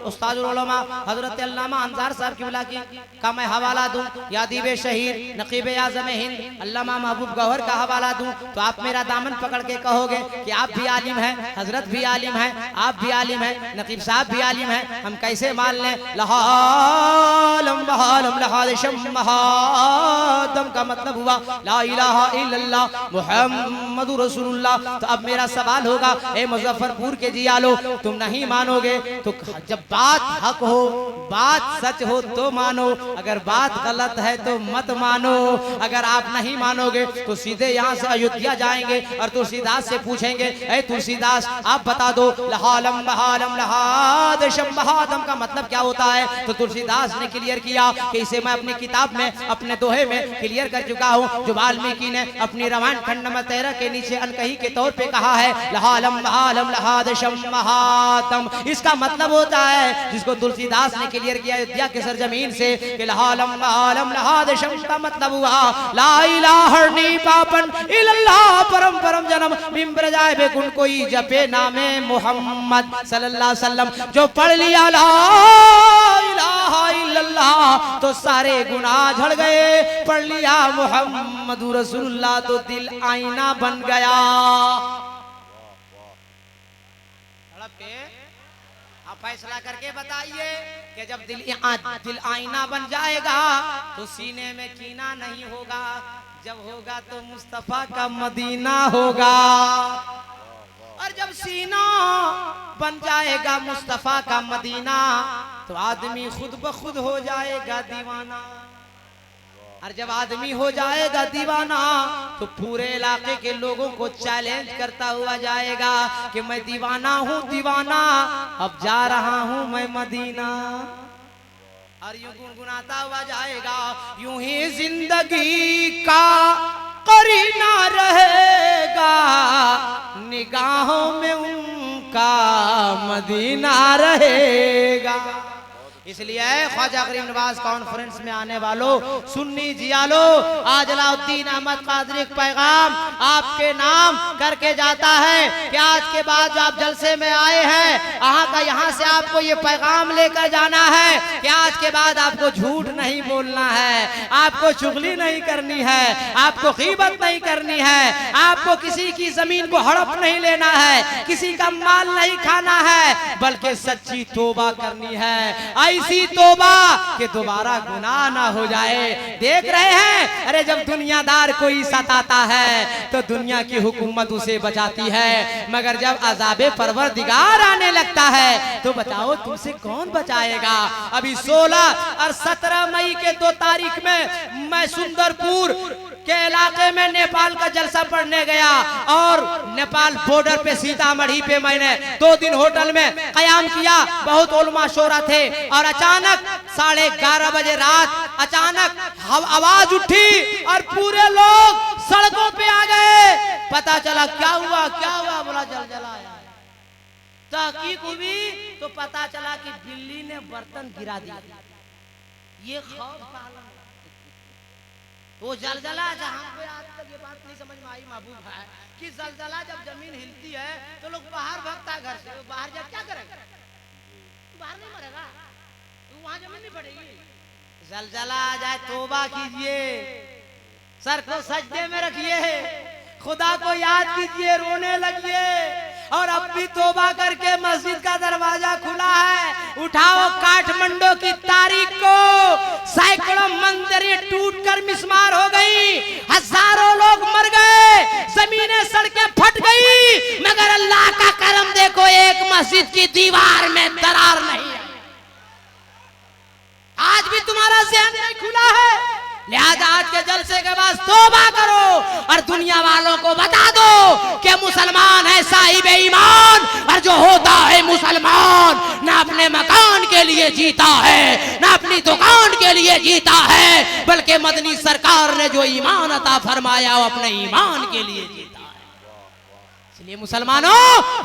उस्तादुल उलमा हजरत अल्लामा अंसार साहब की का मैं हवाला दूं, या दीवे शहीद नकीब आज़म हिंद अल्लामा महबूब गौहर का हवाला दूं, तो आप मेरा दामन पकड़ के कहोगे कि आप भी आलिम हैं, हजरत भी आलिम हैं, आप भी आलिम हैं, नकीब साहब भी आलिम हैं। हम कैसे मान लें? लहालम बहालम लहादेशम महादम का मतलब हुआ ला इलाहा इल्लल्लाह मुहम्मदुर रसूलुल्लाह। तो अब मेरा सवाल होगा, ए मुजफ्फरपुर के जियालो, तुम नहीं मानोगे तो जब बात हक हो, बात सच हो तो मानो, अगर बात गलत है तो मत मानो। अगर आप नहीं मानोगे तो सीधे यहाँ से अयोध्या जाएंगे और तुलसीदास से पूछेंगे, ए तुलसीदास आप बता दो लहालम बहालम लहादेशम बहादम का मतलब क्या होता है? तो तुलसीदास ने क्लियर किया कि इसे मैं अपनी किताब में, अपने दोहे में क्लियर कर चुका हूँ, जो वाल्मीकि ने अपनी रामायण खंड नंबर 13 के नीचे अनकही के तौर पे कहा है। लहालम बहालम लहादिशम महातम। इसका मतलब होता है, जिसको तुलसीदास ने क्लियर किया अयोध्या के सरजमीन से, कि लहालम लहादिशम का मतलब हुआ ला इलाहा नी पापन इल्लल्लाह परम परम जन्म बिम्बर जाए बेकुन कोई जपे नामे मोहम्मद सल्लल्लाहु अलैहि वसल्लम। जो पढ़ लिया ला इलाहा इल्लल्लाह तो सारे गुनाह झड़ गए, पढ़ लिया मोहम्मद रसूलुल्लाह तो दिल आईना बन गया। आप फैसला करके बताइए कि जब दिल आईना बन जाएगा तो सीने में कीना नहीं होगा, जब होगा तो मुस्तफा का मदीना होगा। और जब सीना बन जाएगा मुस्तफा का मदीना तो आदमी खुद ब खुद हो जाएगा दीवाना। और जब आदमी हो जाएगा दीवाना तो पूरे इलाके के लोगों को चैलेंज करता हुआ जाएगा कि मैं दीवाना हूँ दीवाना, अब जा रहा हूँ मैं मदीना। और यूं गुनगुनाता हुआ जाएगा, यूं ही जिंदगी का करीना रहेगा, निगाहों में उनका मदीना रहेगा। इसलिए ख्वाजा गरीब नवाज कॉन्फ्रेंस में आने वालों, सुन्नी जियालो, आज अलाउद्दीन अहमद कादरी का पैगाम आपके नाम करके जाता है कि आज के बाद जो आप जलसे में आए हैं, यहाँ से आपको ये पैगाम लेकर जाना है कि आज के बाद आपको झूठ नहीं बोलना है, आपको चुगली नहीं करनी है, आपको गीबत नहीं करनी है, आपको किसी की जमीन को हड़प नहीं लेना है, किसी का माल नहीं खाना है, बल्कि सच्ची तौबा करनी है, ऐसी तौबा कि दोबारा गुनाह ना हो जाए। देख रहे हैं, अरे जब दुनियादार कोई सताता है तो दुनिया की हुकूमत उसे बचाती है, मगर जब अज़ाबे परवरदिगार आने लगता है तो बताओ तुमसे कौन बचाएगा। अभी 16 और 17 मई के 2 तारीख में मैं सुंदरपुर के इलाके में नेपाल का जलसा पढ़ने गया और नेपाल बॉर्डर पे सीतामढ़ी पे मैंने 2 दिन होटल में कयाम किया। बहुत उलमा शोरा थे और अचानक 11:30 बजे रात अचानक आवाज उठी और पूरे लोग सड़कों पे आ गए। पता चला क्या हुआ, बोला जलजला आया। तहकीक हुई तो पता चला कि बिल्ली ने बर्तन गिरा दिया। ये खौफ का आलम, वो जलजला जहाँ पे आज तक ये बात नहीं समझ में आई महबूब है कि जलजला जब जमीन हिलती है तो लोग बाहर भागता है घर से, बाहर जब क्या करेगा, बाहर नहीं मरेगा, वहां जमीन नहीं पड़ेगी। जलजला आ जाए तौबा कीजिए, सर को सजदे में रखिए, खुदा को याद कीजिए, रोने लगिए। और अब भी तौबा करके मस्जिद का दरवाजा खुला है, उठाओ काठमांडू की तारीख को सैकड़ों मंदिरें टूटकर मिस्मार हो गई, हजारों लोग मर गए, जमीनें सड़कें फट गई, मगर अल्लाह का करम देखो एक मस्जिद की दीवार में दरार नहीं है। आज भी तुम्हारा ज़हन नहीं खुला है, लिहाजा आज के जलसे के बाद तौबा करो और दुनिया वालों को बता दो कि मुसलमान है साहिब ईमान, और जो होता है मुसलमान ना अपने मकान के लिए जीता है ना अपनी दुकान के लिए जीता है, बल्कि मदनी सरकार ने जो ईमान अता फरमाया वो अपने ईमान के लिए जीता है। इसलिए मुसलमानों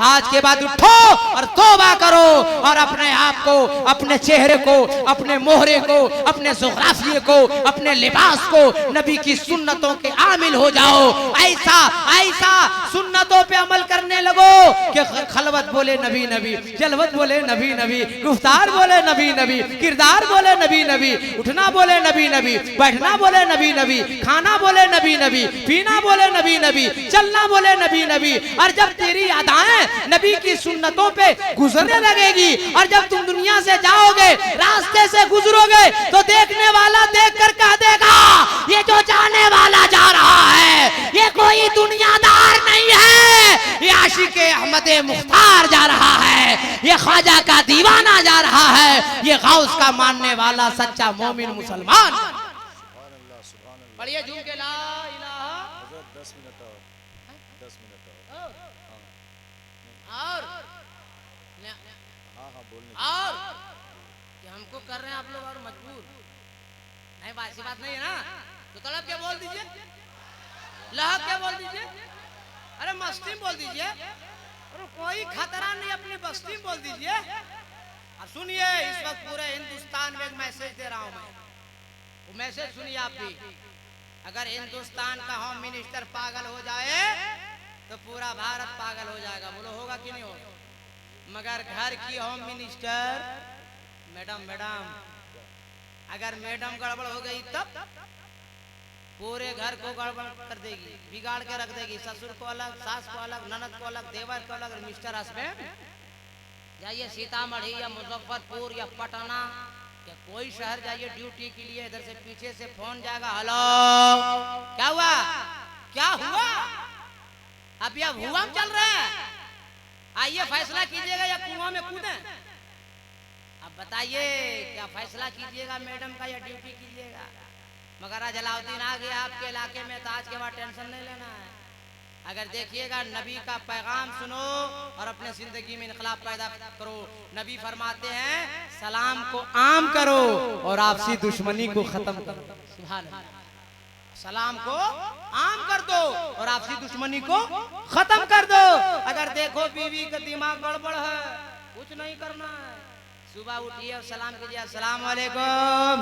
आज के बाद उठो और तौबा करो और अपने आप को, अपने चेहरे को, अपने मोहरे को, अपने जुग्राफिये को, अपने लिबास को नबी की सुन्नतों के आमिल हो जाओ। ऐसा ऐसा सुन्नतों पे अमल करने लगो कि खलवत बोले नबी नबी, जलवत बोले नबी नबी, गुफ्तार बोले नबी नबी, किरदार बोले नबी नबी, उठना बोले नबी नबी, बैठना बोले नबी नबी, खाना बोले नबी नबी, पीना बोले नबी नबी, चलना बोले नबी नबी। और जब तेरी अदाएं नबी की सुन्नतों पे गुजरने लगेगी और जब तुम दुनिया से जाओगे, रास्ते से गुजरोगे, तो देखने वाला देखकर कह देगा ये जो जाने वाला जा रहा है ये कोई दुनियादार नहीं है, ये आशिक़े अहमद मुख्तार जा रहा है, ये ख्वाजा का दीवाना जा रहा है, ये गौस का मानने वाला सच्चा मोमिन मुसलमान। पढ़िए झूम के ला इलाहा। 10 मिनट और और कि हमको कर रहे हैं आप लोग और मजबूर नहीं, बासी बात नहीं है ना, तो तड़प के बोल दीजिए, लहक के बोल दीजिए, अरे मस्ती बोल दीजिए, अरे कोई कोई खतरा नहीं, अपनी बस्ती में बोल दीजिए। अब सुनिए, इस वक्त पूरे हिंदुस्तान में एक मैसेज दे रहा हूं मैं, वो मैसेज सुनिए आप भी। अगर हिंदुस्तान का होम मिनिस्टर पागल हो जाए तो पूरा भारत पागल हो जाएगा। बोलो होगा कि नहीं होगा? मगर घर की होम मिनिस्टर मैडम अगर मैडम गड़बड़ हो गई तब पूरे घर को गड़बड़ कर देगी, बिगाड़ के रख देगी। ससुर को अलग, सास को अलग, ननद को अलग, देवर को अलग, मिस्टर हस्बैंड। जाइए सीतामढ़ी या मुजफ्फरपुर या पटना या कोई शहर जाइए ड्यूटी के लिए, इधर से पीछे से फोन जाएगा, हेलो क्या हुआ, क्या हुआ, अभी अब हुआ चल रहा है, आइए फैसला कीजिएगा या कुआं में कूदे। अब बताइए क्या फैसला कीजिएगा, मैडम का या ड्यूटी कीजिएगा। मगर आज अलाउद्दीन आ गया आपके इलाके में तो आज के बाद टेंशन नहीं लेना है। अगर देखिएगा नबी का पैगाम सुनो और अपने जिंदगी में इनकलाब पैदा करो। नबी फरमाते हैं सलाम को आम करो और आपसी दुश्मनी को खत्म करो। सुभान अल्लाह। सलाम को आम कर दो और आपसी दुश्मनी को खत्म कर दो। अगर देखो बीवी का दिमाग गड़बड़ है, कुछ नहीं करना है, सुबह उठिए और सलाम कीजिए, अस्सलाम वालेकुम।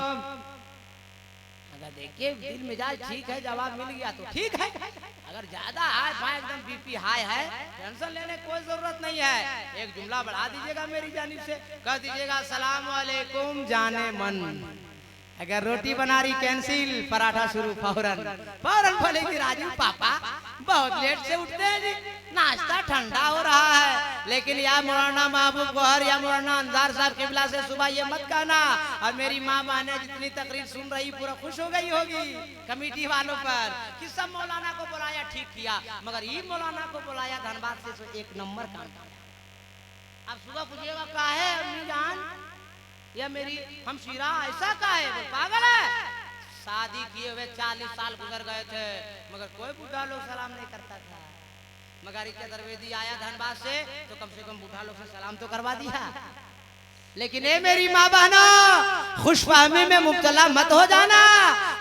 अगर देखिए दिल मिजाज ठीक है, जवाब मिल गया तो ठीक है। अगर ज्यादा हाई फाई एकदम बीपी हाई है, टेंशन लेने कोई जरूरत नहीं है। एक जुमला बढ़ा दीजिएगा मेरी जानिब से, कह दीजिएगा अस्सलाम वालेकुम जाने मन। अगर रोटी बना रही कैंसिल, पराठा शुरू फौरन बोलेगी राजू पापा बहुत लेट से उठते हैं जी, नाश्ता ठंडा हो रहा है। लेकिन या मौलाना महबूब गौहर या मौलाना अंजार साहब किबला से सुबह ये मत कहना। और मेरी माँ बहने जितनी तकरीर सुन रही पूरा खुश हो गई होगी कमेटी वालों पर कि सब मौलाना को बुलाया, ठीक किया, मगर ये मौलाना को बुलाया धनबाद से तो एक नंबर काम किया। अब सुबह पूछिएगा का है अम्मी जान या मेरी हमशीरा ऐसा का है, वो पागल है। शादी किए हुए 40 साल गुजर गए थे मगर कोई बूढ़ा लोग सलाम नहीं करता था। मगर इतना दरवेदी आया धनबाद से तो कम से कम बूढ़ा लोग से सलाम तो करवा दिया। लेकिन ये मेरी माँ बहनों खुशफहमी में मुब्तला मत हो जाना।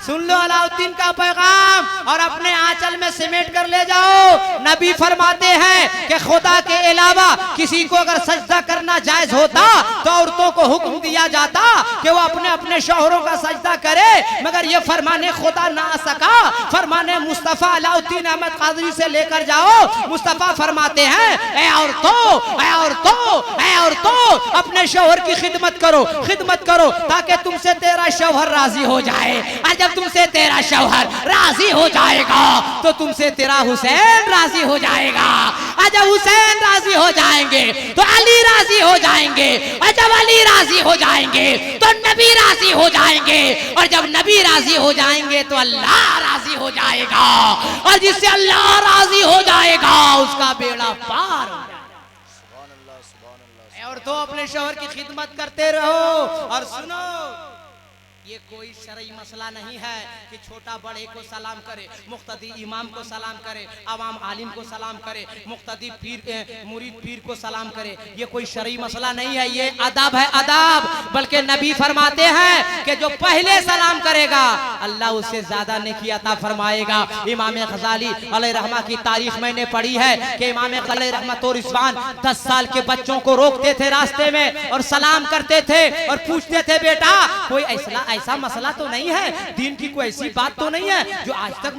सुन लो अलाउद्दीन का पैगाम और अपने आंचल में समेट कर ले जाओ। नबी फरमाते हैं कि खुदा के अलावा किसी को अगर सजदा करना जायज होता तो औरतों को हुक्म दिया जाता कि वो अपने अपने शौहरों का सजदा करे, मगर ये फरमाने खुदा ना आ सका। फरमाने मुस्तफा अलाउद्दीन अहमद कादरी से लेकर जाओ। मुस्तफा फरमाते हैं ऐ औरतों, ऐ औरतों, ऐ औरतों अपने शौहर की खिदमत करो ताकि तुमसे तेरा शौहर राजी हो जाए। और जब तुमसे तेरा शौहर राजी हो जाएगा तो तुमसे तेरा हुसैन राजी हो जाएगा। और जब हुसैन राजी हो जाएंगे तो अली राजी हो जाएंगे। और जब अली राजी हो जाएंगे तो नबी राजी हो जाएंगे। और जब नबी राजी हो जाएंगे तो अल्लाह राजी हो जाएगा। और जिससे अल्लाह राजी हो जाएगा उसका बेड़ा पार हो जाएगा। और तो अपने शौहर की खिदमत करते रहो। और सुनो ये कोई शरई मसला नहीं है कि छोटा बड़े को सलाम करे, मुक्तदी इमाम को सलाम करे, अवाम आलिम को सलाम करे, मुक्तदी पीर मुरीद पीर को सलाम करे। ये कोई शरई मसला नहीं है, ये अदब है अदब। बल्कि नबी फरमाते हैं कि जो पहले सलाम करेगा अल्लाह उससे ज्यादा नेकी अता फरमाएगा। इमाम गजाली अलैहिर्रहमा की तारीख मैंने पढ़ी है कि इमाम अलैहिर्रहमत और रिजवान 10 साल के बच्चों को रोकते थे रास्ते में और सलाम करते थे और पूछते थे बेटा कोई ऐसा मसला तो नहीं है, दीन की कोई ऐसी बात तो नहीं है जो आज तक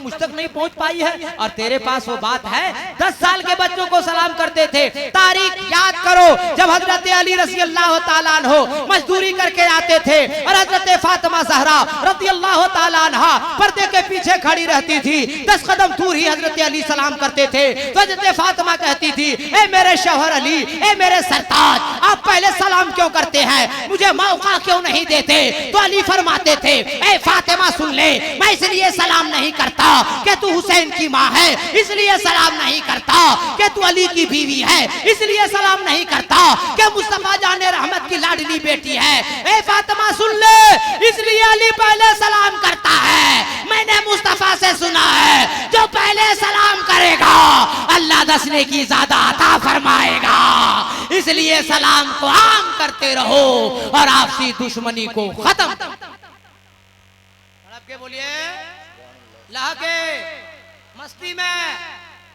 मुझ तक नहीं पहुंच पाई है और तेरे पास वो बात है। 10 साल के बच्चों को सलाम करते थे। तारीख याद करो जब हजरत अली रज़ी अल्लाह ताला अन्हो मजदूरी करके आते थे और हजरत फातिमा ज़हरा रज़ी अल्लाह ताला अन्हा पर्दे के पीछे खड़ी रहती थी। 10 कदम दूर ही हजरत अली सलाम करते थे तो हजरत फातिमा कहती थी ए मेरे शौहर अली, ए मेरे सरताज, आप पहले सलाम क्यों करते हैं, मुझे मौका क्यों नहीं देते। तो अली फरमाते थे ए फातिमा सुन ले, मैं इसलिए सलाम नहीं करता कि तू हुसैन की माँ है, इसलिए सलाम नहीं करता कि तू अली की बीवी है, इसलिए सलाम नहीं करता कि मुस्तफा जाने रहमत की लाडली बेटी है। ए फातिमा सुन ले, इसलिए अली पहले सलाम करता है। मैंने मुस्तफा से सुना है जो पहले सलाम करेगा अल्लाह 10 नेकी ज्यादा अता फरमाएगा। इसलिए सलाम को आम करते रहो और आपसी दुश्मनी को खत्म। तड़प के बोलिए लहके मस्ती में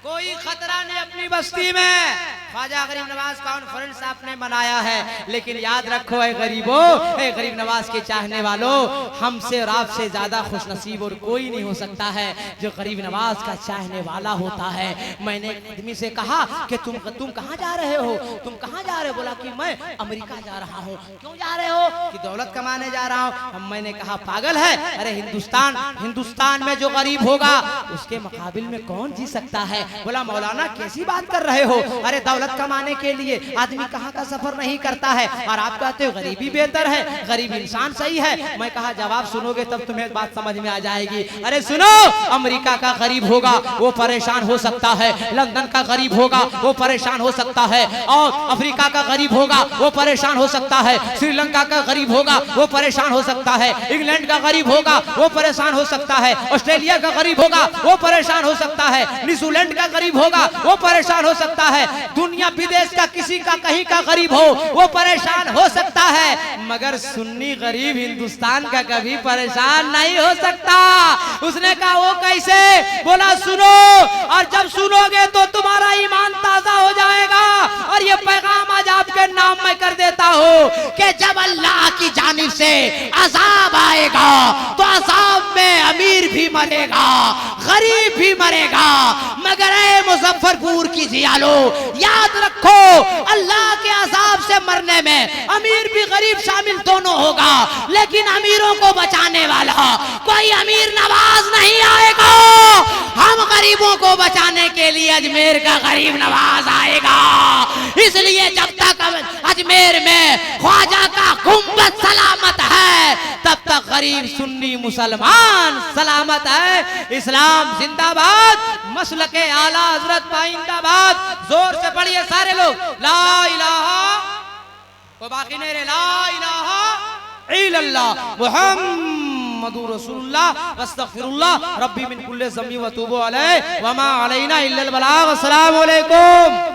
कोई खतरा नहीं अपनी बस्ती में। ख्वाजा गरीब नवाज कॉन्फ्रेंस आपने मनाया है, लेकिन याद रखो ए गरीबों, ए गरीब नवाज के चाहने वालों, हमसे और आपसे ज्यादा खुशनसीब और कोई नहीं हो सकता है जो गरीब नवाज का चाहने वाला होता है। मैंने एक आदमी से कहा कि तुम कहाँ जा रहे हो, तुम कहाँ जा रहे हो? बोला कि मैं अमेरिका जा रहा हूँ। क्यों जा रहे हो? कि दौलत कमाने जा रहा हूँ। मैंने कहा पागल है, अरे हिंदुस्तान में जो गरीब होगा उसके मुकाबिल में कौन जी सकता है? बोला मौलाना कैसी बात कर रहे हो, अरे दौलत कमाने के लिए आदमी कहाँ का सफर नहीं करता है, और आप कहते हो गरीबी बेहतर है, गरीब इंसान सही है। मैं कहा जवाब सुनोगे तब तुम्हें बात समझ में आ जाएगी। अरे सुनो, अमेरिका का गरीब होगा वो परेशान हो सकता है, लंदन का गरीब होगा वो परेशान हो सकता है, और अफ्रीका का गरीब होगा वो परेशान हो सकता है, श्रीलंका का गरीब होगा वो परेशान हो सकता है, इंग्लैंड का गरीब होगा वो परेशान हो सकता है, ऑस्ट्रेलिया का गरीब होगा वो परेशान हो सकता है, न्यूजीलैंड का गरीब होगा वो परेशान हो सकता है, दुनिया विदेश का किसी का कहीं का गरीब हो वो परेशान हो सकता है, मगर सुन्नी गरीब हिंदुस्तान का कभी परेशान नहीं हो सकता। उसने कहा वो कैसे? बोला सुनो, और जब सुनोगे तो तुम्हारा ईमान ताजा हो जाएगा। और ये पैगाम आज आपके नाम में कर देता हूँ कि जब अल्लाह की जानिब से अजाब आएगा तो अजाब में अमीर भी मरेगा, गरीब भी मरेगा, मगर ए मुजफ्फरपुर की जियालो याद रखो, अल्लाह के अजाब से मरने में अमीर भी गरीब शामिल दोनों होगा, लेकिन अमीरों को बचाने वाला कोई अमीर नवाज नहीं आएगा। हम गरीबों को बचाने के लिए अजमेर का गरीब नवाज आएगा। इसलिए जब तक अजमेर में ख्वाजा का गुंबद सलामत है तब तक गरीब सुन्नी मुसलमान सलामत है। इस्लाम जिंदाबाद, मसलके आला हजरत पाइंदाबाद। जोर से पढ़िए सारे लोग, ला इलाहा, कोई बाकी नहीं रे, ला इलाहा इल्लल्लाह मुहम्मदुर रसूलुल्लाह वस्तगफिरुल्लाह रब्बी मिन कुल्ली ज़म्बी व तूबू अलैहि व मा अलैना इल्लल बलाग। अस्सलामु अलैकुम।